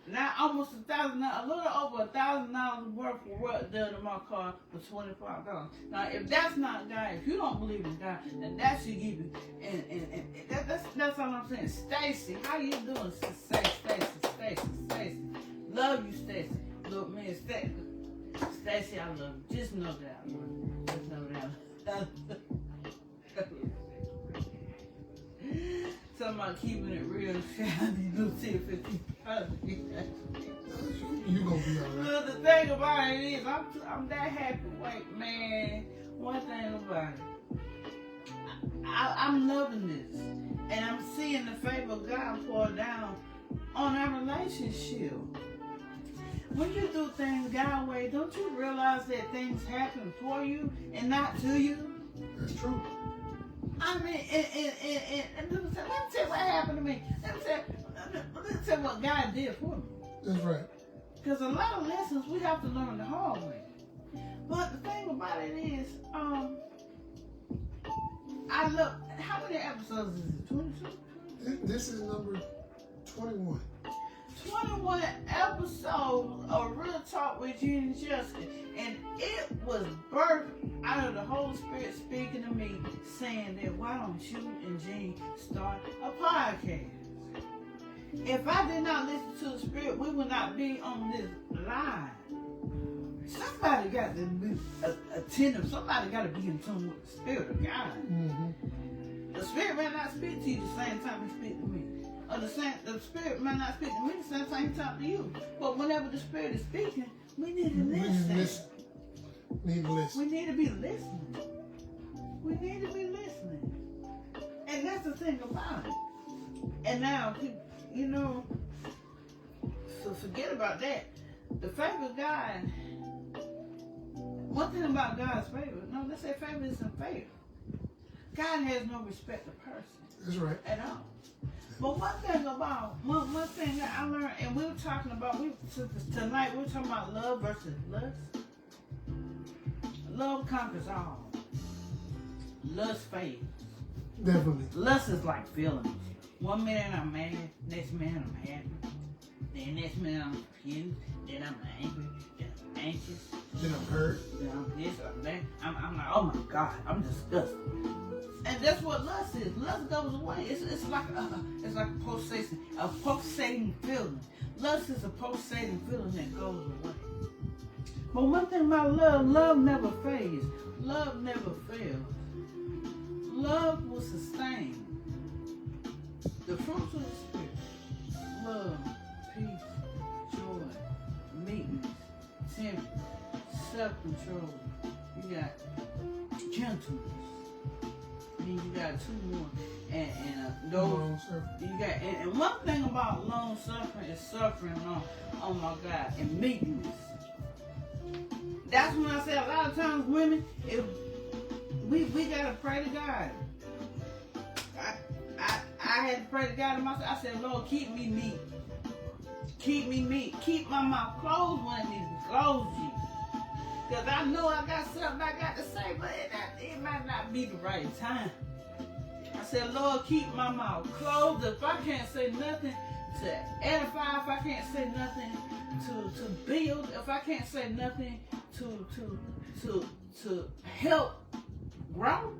now almost $1,000, a little over $1,000 worth of work done in my car for $25. Now, if that's not God, if you don't believe in God, then that should give you. And that's all I'm saying. Stacy, how you doing? Say Stacy. Love you, Stacy. Look, man, Stacy, I love you. Just know that I love you. Just know that I love you. Talking about keeping it real, shiny, little 10, 15. You gonna be alright. Look, the thing about it is, I'm that happy. Wait, man, one thing about it, I'm loving this, and I'm seeing the favor of God pour down on our relationship. When you do things God's way, don't you realize that things happen for you and not to you? That's true. I mean, and let me tell you what happened to me. Let me tell you what God did for me. That's right. Because a lot of lessons we have to learn the hard way. But the thing about it is, I love, how many episodes is it? 22? This is number 21. 21 episodes of Real Talk with Gene Jessica. And it was birthed out of the Holy Spirit speaking to me, saying that why don't you and Gene start a podcast? If I did not listen to the Spirit, we would not be on this line. Somebody got to be attentive. Somebody got to be in tune with the Spirit of God. Mm-hmm. The Spirit may not speak to you the same time He speaks to me. Or the Spirit may not speak to me the same time He talks to you. But whenever the Spirit is speaking, we need to listen. We need to listen. We need to be listening. We need to be listening. And that's the thing about it. And now, you know, so forget about that. The favor of God, one thing about God's favor, no, let's say favor isn't favor. God has no respect of person. That's right. At all. But one thing that I learned, and we were talking about, tonight we were talking about love versus lust. Love conquers all. Lust fades. Definitely. Lust is like feelings. 1 minute I'm mad, next minute I'm happy, then next minute I'm confused, then I'm angry, then I'm anxious, Then I'm hurt. then I'm this or that. I'm like, oh my God, I'm disgusted. And that's what lust is. Lust goes away. It's like a pulsating feeling. Lust is a pulsating feeling that goes away. But one thing about love never fades. Love never fails. self-control. You got gentleness. Then you got two more. And those Long suffering. you got and one thing about long suffering is suffering long. Oh my God, and meekness. That's when I say a lot of times women, if we gotta pray to God. I had to pray to God and myself. I said, Lord, keep me meek. Keep me meek. Keep my mouth closed when it needs to be closed, Jesus. Because I know I got something I got to say, but it might not be the right time. I said, Lord, keep my mouth closed. If I can't say nothing to edify, if I can't say nothing to build, if I can't say nothing to help grow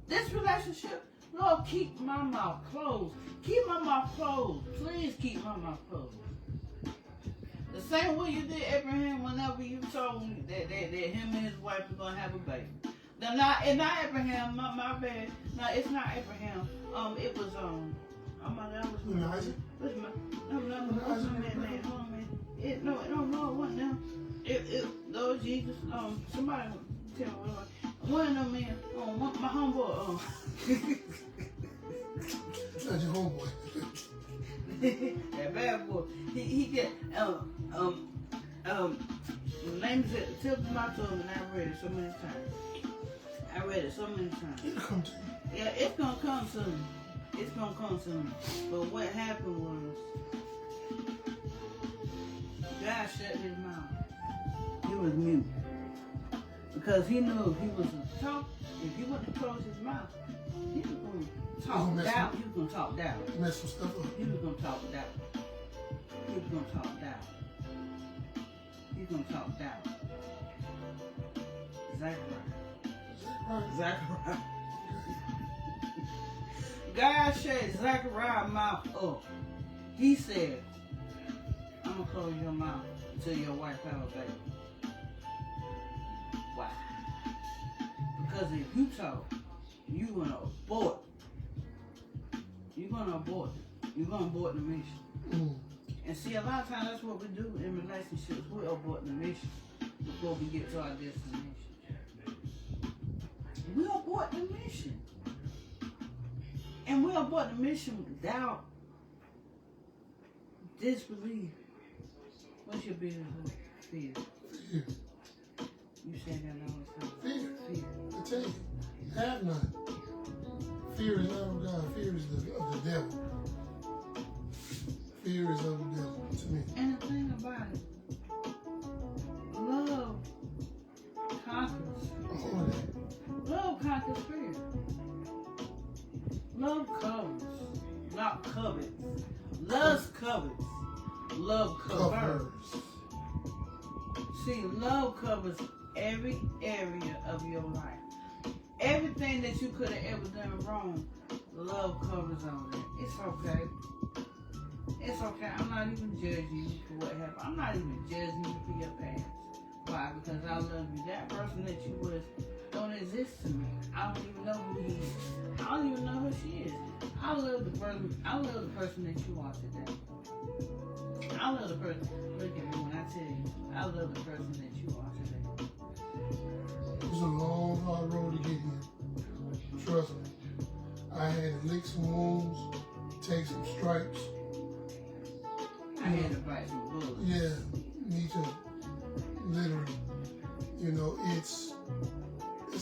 this relationship, Lord, keep my mouth closed. Keep my mouth closed. Please keep my mouth closed. The same way you did Abraham whenever you told him that him and his wife were going to have a baby. Now, not Abraham, my bad. No, it's not Abraham. It was, oh my God, it was Isaac? What's my, no, it wasn't now. Lord Jesus, somebody tell me what it was. One of them men, my homeboy, That's your homeboy. that bad boy, he get, the name is at the tip of my tongue, and I read it so many times. It'll come to you. Yeah, it's gonna come soon. It's gonna come soon. But what happened was, God shut his mouth. He was mute. Because he knew if he was to talk, if he wouldn't close his mouth, he was going to talk down. He was going to talk down. Mess some stuff up. He was going to talk down. He was going to talk down. He's going to talk down. Zachariah. God shut Zachariah's mouth up. He said, I'm going to close your mouth until your wife have a baby. Why? Because if you talk, you're going to abort. You're going to abort. You're going to abort the mission. Mm. And see, a lot of times that's what we do in relationships. We abort the mission before we get to our destination. We abort the mission. And we abort the mission with doubt, disbelief. What's your biggest fear? Fear. You say that all the time. Fear. I tell you, have none. Fear is not of God. Fear is of the devil. Fear is of the devil to me. And the thing about it, love conquers. All of that. Love conquers fear. Love covers, not covets. Love covets. Love covers. See, love covers every area of your life. Everything that you could have ever done wrong, love covers all that. It's okay. It's okay. I'm not even judging you for what happened. I'm not even judging you for your past. Why? Because I love you. That person that you was don't exist to me. I don't even know who he is. I don't even know who she is. I love the person that you are today. I love the person. Look at me when I tell you. I love the person that you are today. It was a long, hard road to get here. Trust me. I had to lick some wounds, take some stripes. I had to bite some bullets. Yeah, me too. Literally. You know, it's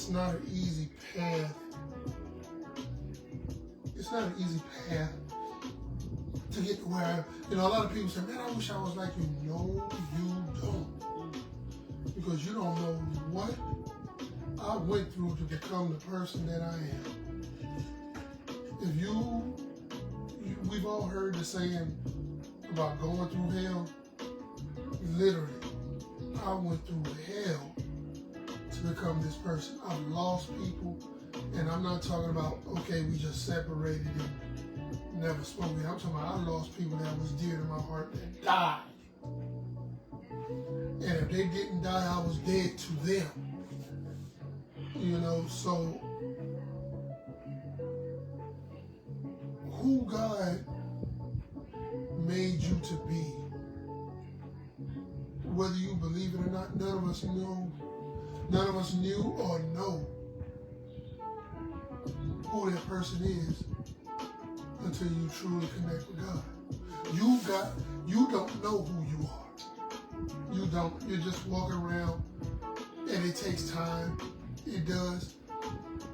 not an easy path. It's not an easy path to get to where I am. You know, a lot of people say, man, I wish I was like you. No, you don't. Because you don't know what I went through to become the person that I am. If we've all heard the saying about going through hell. Literally, I went through hell to become this person. I've lost people, and I'm not talking about, okay, we just separated and never spoke. I'm talking about I lost people that was dear to my heart that died. And if they didn't die, I was dead to them. You know, so who God made you to be, whether you believe it or not, none of us knew or know who that person is until you truly connect with God. You don't know who you are. You don't. You're just walking around, and it takes time. It does.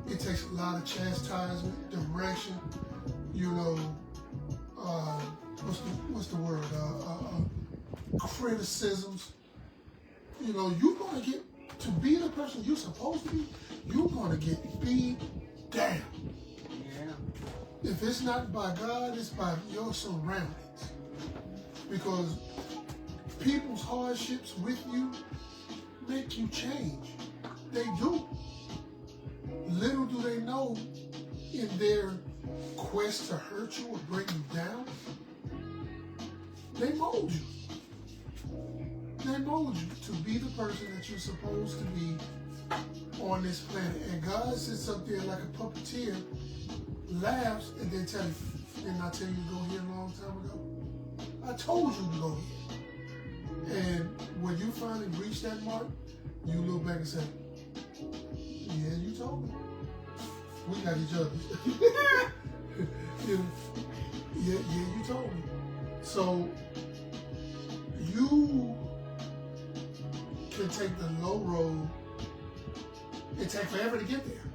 It takes a lot of chastisement, direction. You know, what's the word? Criticisms. You know, you're gonna get to be the person you're supposed to be. You're gonna get beat down. Yeah. If it's not by God, it's by your surroundings. Because people's hardships with you make you change. They do. Little do they know, in their quest to hurt you or bring you down, they mold you. They mold you to be the person that you're supposed to be on this planet. And God sits up there like a puppeteer, laughs, and then tell you, didn't I tell you to go here a long time ago? I told you to go here. And when you finally reach that mark, you look back and say, yeah, you told me. We got each other. Yeah, you told me. So you can take the low road. It takes forever to get there.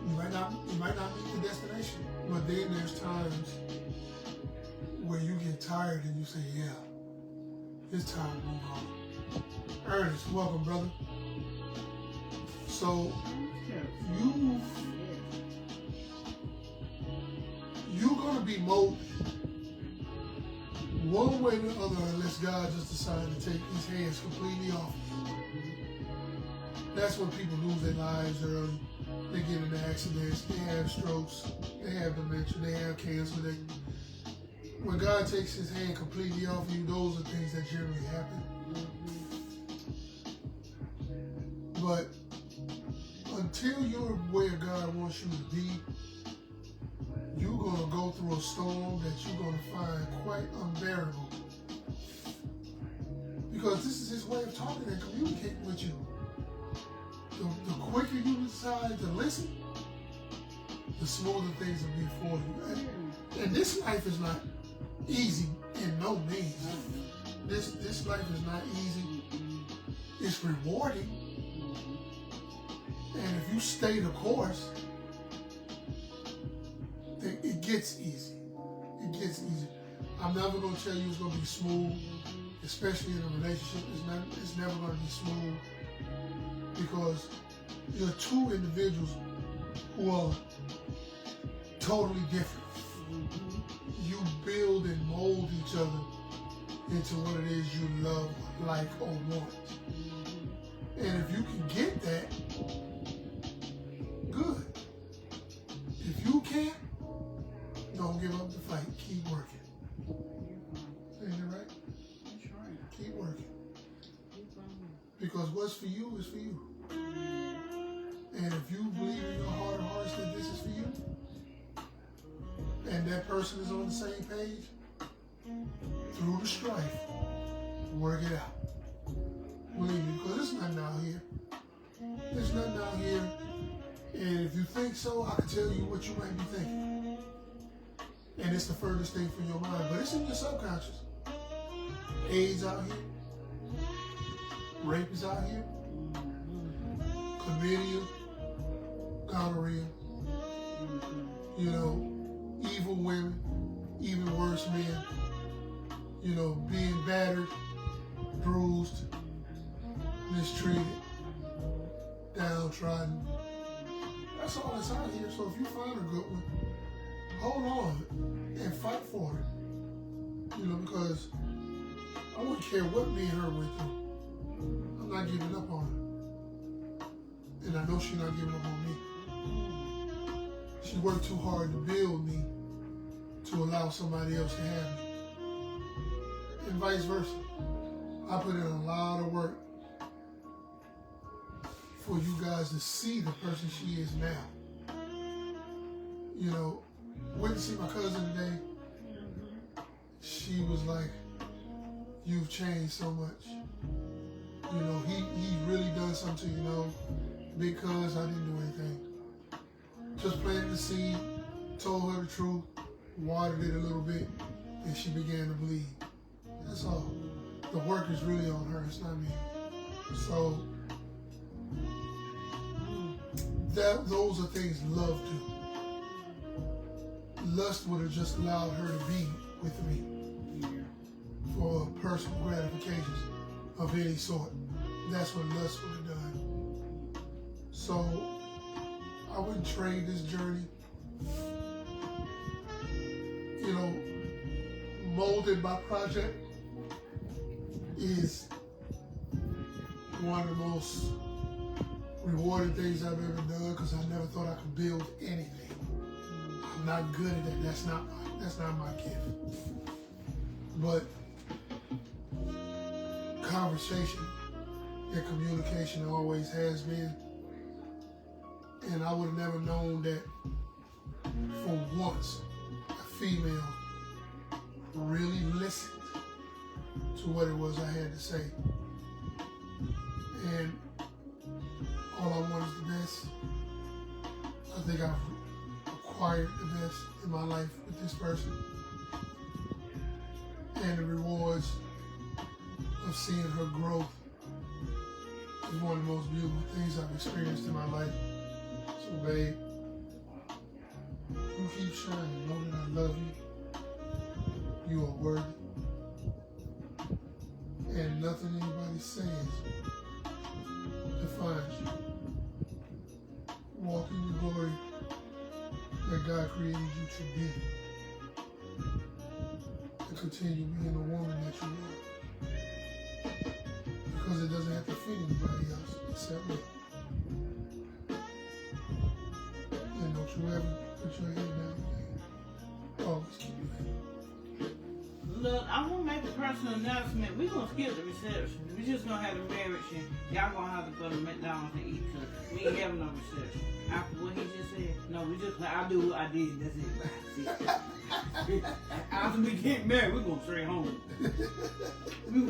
You might not meet the destination, but then there's times where you get tired and you say, yeah, it's time to move on. Ernest, welcome, brother. So you're gonna be molded one way or the other unless God just decides to take his hands completely off. That's when people lose their lives early. They get into accidents, they have strokes, they have dementia, they have cancer. When God takes his hand completely off you, those are things that generally happen. But until you're where God wants you to be, you're going to go through a storm that you're going to find quite unbearable. Because this is his way of talking and communicating with you. The quicker you decide to listen, the smoother things will be for you. And this life is not easy in no means. This life is not easy. It's rewarding. And if you stay the course, it gets easy. It gets easy. I'm never going to tell you it's going to be smooth, especially in a relationship. It's never going to be smooth because you're two individuals who are totally different. You build and mold each other into what it is you love, like, or want. And if you can get that, good. If you can't, don't give up the fight. Keep working. Ain't it right? That's right. Keep working. Because what's for you is for you. And if you believe in your heart of hearts that this is for you, and that person is on the same page, through the strife, work it out. Believe me, because there's nothing out here. There's nothing out here. And if you think so, I can tell you what you might be thinking. And it's the furthest thing from your mind, but it's in your subconscious. AIDS out here. Rape is out here. Chlamydia. Gonorrhea. You know, evil women, even worse men. You know, being battered, bruised, mistreated, downtrodden. That's all that's out here. So if you find a good one, hold on and fight for it. You know, because I wouldn't care what me and her went through. I'm not giving up on her. And I know she's not giving up on me. She worked too hard to build me to allow somebody else to have me. And vice versa. I put in a lot of work for you guys to see the person she is now. You know, went to see my cousin today. She was like, you've changed so much. You know, he really done something, you know, because I didn't do anything. Just planted the seed, told her the truth, watered it a little bit, and she began to bleed. That's all. The work is really on her, it's not me. So, those are things love do. Lust would have just allowed her to be with me for personal gratifications of any sort. That's what lust would have done. So, I wouldn't trade this journey. You know, molded by project is one of the most rewarding things I've ever done because I never thought I could build anything. I'm not good at that. That's not my gift. But conversation and communication always has been. And I would have never known that for once a female really listened to what it was I had to say. And all I want is the best. I think I've acquired the best in my life with this person. And the rewards of seeing her growth is one of the most beautiful things I've experienced in my life. So babe, you keep shining. Know that I love you. You are worthy. And nothing anybody says defines you. Walk in the glory that God created you to be. And continue being the woman that you are. Because it doesn't have to fit anybody else except me. And don't you ever put your head down again. Always keep your head. Look, I'm gonna make a personal announcement. We're gonna skip the reception. We're just gonna have the marriage and y'all gonna have to go to McDonald's and eat because we ain't having no reception. After what he just said, no, we just, I do what I did, that's it. After we get married, we're gonna straight home. we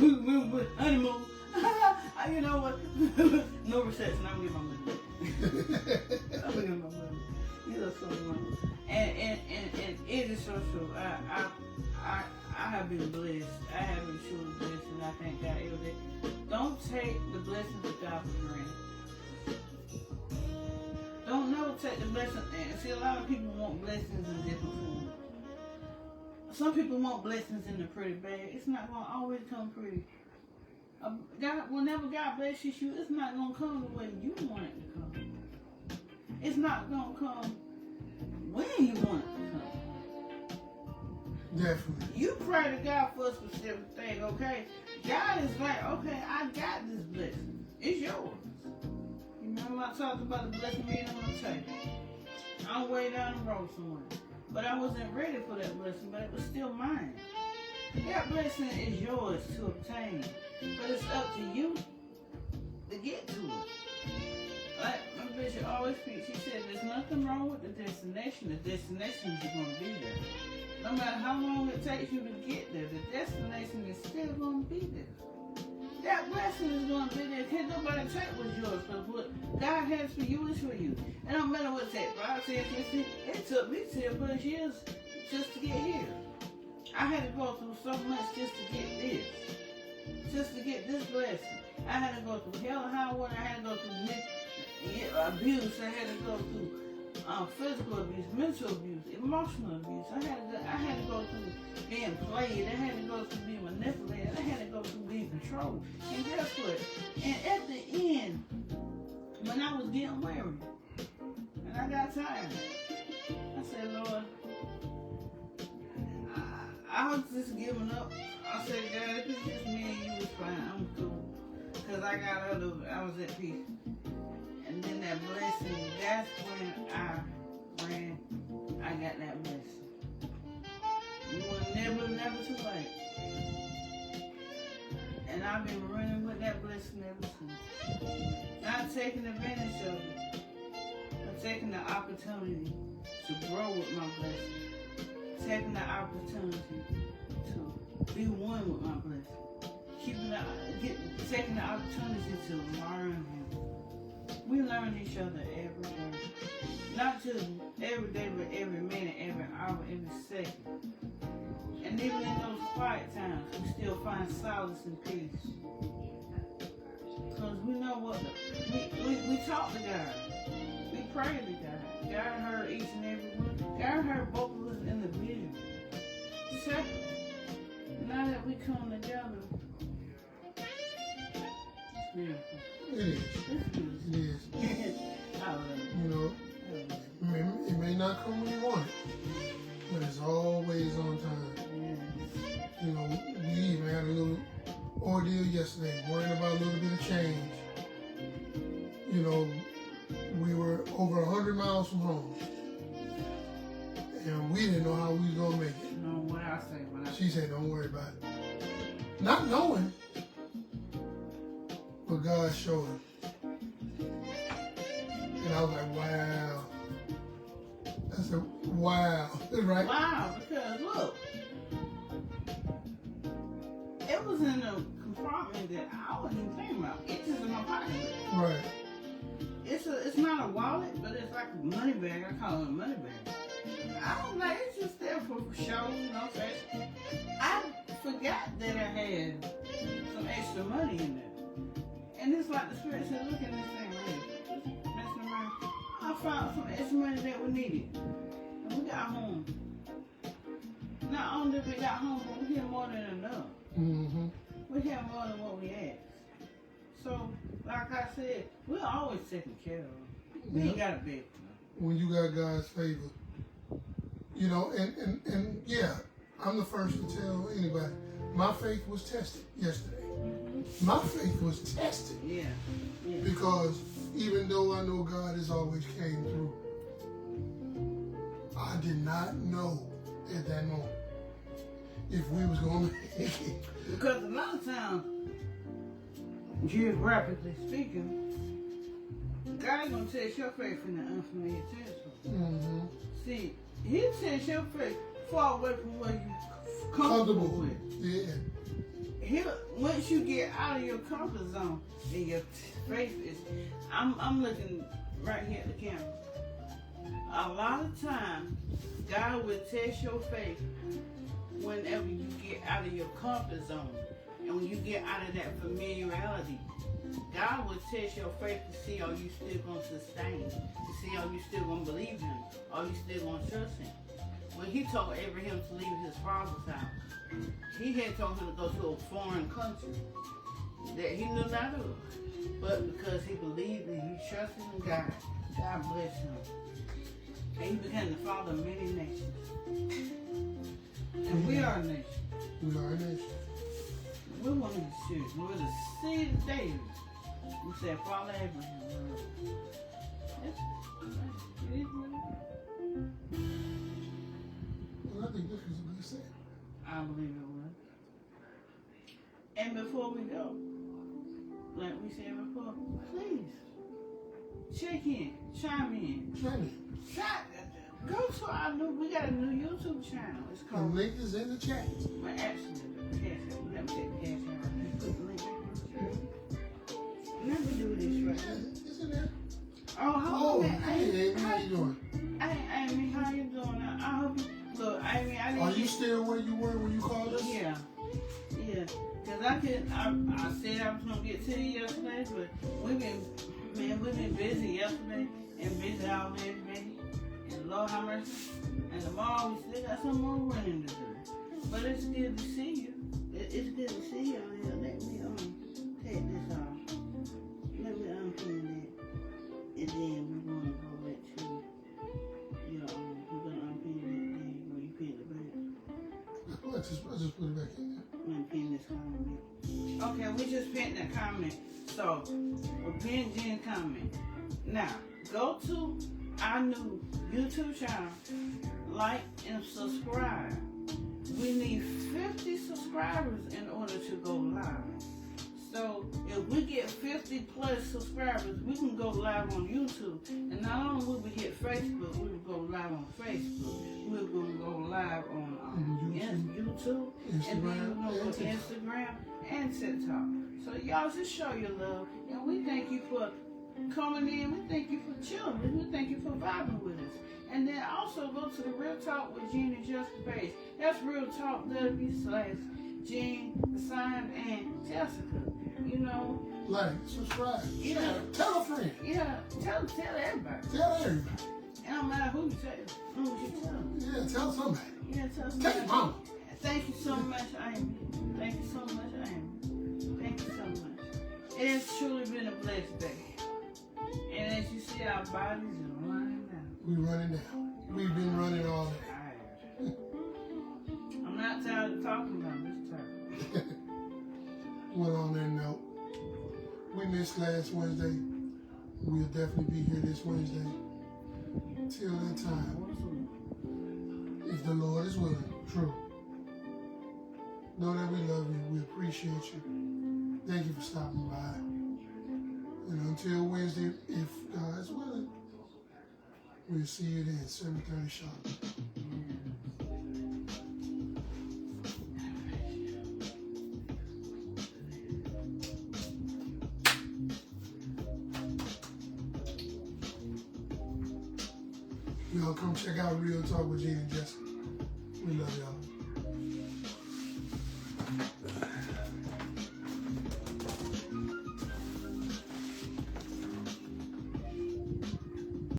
honeymoon. You know what? No reception, I'm gonna get my money. I'm gonna get my money. You know so much. And it is so true. I have been blessed. I have been truly blessed, and I thank God every day. Don't take the blessings of God for granted. Don't never take the blessing. And see, a lot of people want blessings in different forms. Some people want blessings in the pretty bag. It's not going to always come pretty. God, whenever God blesses you, it's not going to come the way you want it to come. It's not going to come when you want it to come. Definitely. You pray to God for a specific thing, okay? God is like, okay, I got this blessing. It's yours. You remember I talked about the blessing being on the table? I'm way down the road somewhere. But I wasn't ready for that blessing, but it was still mine. That blessing is yours to obtain. But it's up to you to get to it. Like my bishop always speaks, he said there's nothing wrong with the destination. The destination is going to be there. No matter how long it takes you to get there, the destination is still going to be there. That blessing is going to be there. Can't nobody take what's yours, because what God has for you is for you. And no matter what it takes, 5, 10, 15, it took me 10+ years just to get here. I had to go through so much just to get this. Just to get this blessing. I had to go through hell and high water. I had to go through abuse. I had to go through physical abuse, mental abuse, emotional abuse. I had to go through being played. I had to go through being manipulated. I had to go through being controlled. And guess what? And at the end, when I was getting weary, and I got tired, I said, Lord, I was just giving up. I said, God, if it's just me and you, it's fine. I'm cool. Because I was at peace. And then that blessing, that's when I got that blessing. You were never too late. And I've been running with that blessing ever since. Not taking advantage of it, but taking the opportunity to grow with my blessing. Taking the opportunity to be one with my blessing. taking the opportunity to learn him. We learn each other every day. Not just every day, but every minute, every hour, every second. And even in those quiet times, we still find solace and peace. Because we know what we talk to God. We pray to God. God heard each and every one. God heard both of us individually. Second, now that we come together, it's beautiful. It is. I love it. You know, it may not come when you want it, but it's always on time. You know, we even had a little ordeal yesterday, worrying about a little bit of change. You know, we were over 100 miles from home, and we didn't know how we was gonna make it. No, what I say. She said, "Don't worry about it." Not knowing, but God showed her, and I was like, "Wow." I said, "Wow," right? Wow, because look, it was in a compartment that I wasn't even thinking about. It's just in my pocket. Right. It's not a wallet, but it's like a money bag. I call it a money bag. I don't know. It's just there for show, no fashion. I forgot that I had some extra money in there, and it's like the Spirit said, "Look at this thing right here. Messing around. I found some extra money that we needed, and we got home. Not only did we got home, but we had more than enough. Mm-hmm. We had more than what we asked. So, like I said, we're always taken care of. We ain't got a big When you got God's favor, you know, and yeah, I'm the first to tell anybody, my faith was tested yesterday. My faith was tested. Yeah. Because even though I know God has always came through, I did not know at that moment if we was going to make it. Because a lot of times, geographically speaking, God gonna test your faith in the unfamiliar territory. Mm-hmm. See, He'll test your faith far away from where you comfortable with. Yeah. Once you get out of your comfort zone and your faith is, I'm looking right here at the camera. A lot of times, God will test your faith whenever you get out of your comfort zone. And when you get out of that familiarity, God will test your faith to see are you still going to sustain, to see are you still going to believe Him, are you still going to trust Him. When He told Abraham to leave his father's house, He had told him to go to a foreign country that he knew not of. But because he believed and he trusted in God, God blessed him. And he became the father of many nations. And we are a nation. We are a nation. We're one of the children. We're the seed of David. We said, Father Abraham. It is what it is. Well, I think this was a good set. I believe it was. And before we go, like we said before, please check in, chime in. Go to our we got a new YouTube channel. It's The called. link is in the chat. Well, actually, let me take the cash out. Put the link in. Let me do this right now. Is it there? Oh, Hey, Amy, how you doing? Amy, how you doing? I hope you, look, Amy, I didn't. Are you still where you were when you called us? Yeah. Cause I said I was gonna get to you yesterday, but we've been busy yesterday and busy all day today. And Lord have mercy. And tomorrow we still got some more running to do. But it's good to see you. It's good to see you on here. Let me take this off. Let me unpin that. And then we're gonna go back to your we're gonna unpin that thing where you pin the back. I just put it back in there. I'm gonna pin this comment. Okay, we just pinned that comment. So we're pinning Jen's comment. Now go to our new YouTube channel, like and subscribe. We need 50 subscribers in order to go live. So if we get 50 plus subscribers, we can go live on YouTube. And not only will we get Facebook, we will go live on Facebook. We're going to go live on YouTube. And then we're going to go to Instagram and TikTok. So y'all just show your love. And we thank you for coming in. We thank you for chilling. We thank you for vibing with us. And then also go to the Real Talk with Gene and Jessica page. That's Real Talk W/Gene, the sign, and Jessica. You know. Like, subscribe. Yeah. Share. Tell a friend. Yeah. Tell everybody. Tell everybody. It don't matter who you tell. Who you tell. Yeah, tell somebody. Yeah, tell somebody. Tell your mama. Thank you so much, Amy. Thank you so much, Amy. Thank you so much. It has truly been a blessed day. And as you see, our bodies are running down. We running down. We've been running all day. Tired. I'm not tired of talking about this time. Well, on that note, we missed last Wednesday. We'll definitely be here this Wednesday. Till that time, if the Lord is willing, true. Know that we love you. We appreciate you. Thank you for stopping by. And until Wednesday, if God is willing, we'll see you then, 7:30 sharp. Y'all come check out Real Talk with Gene and Jessica.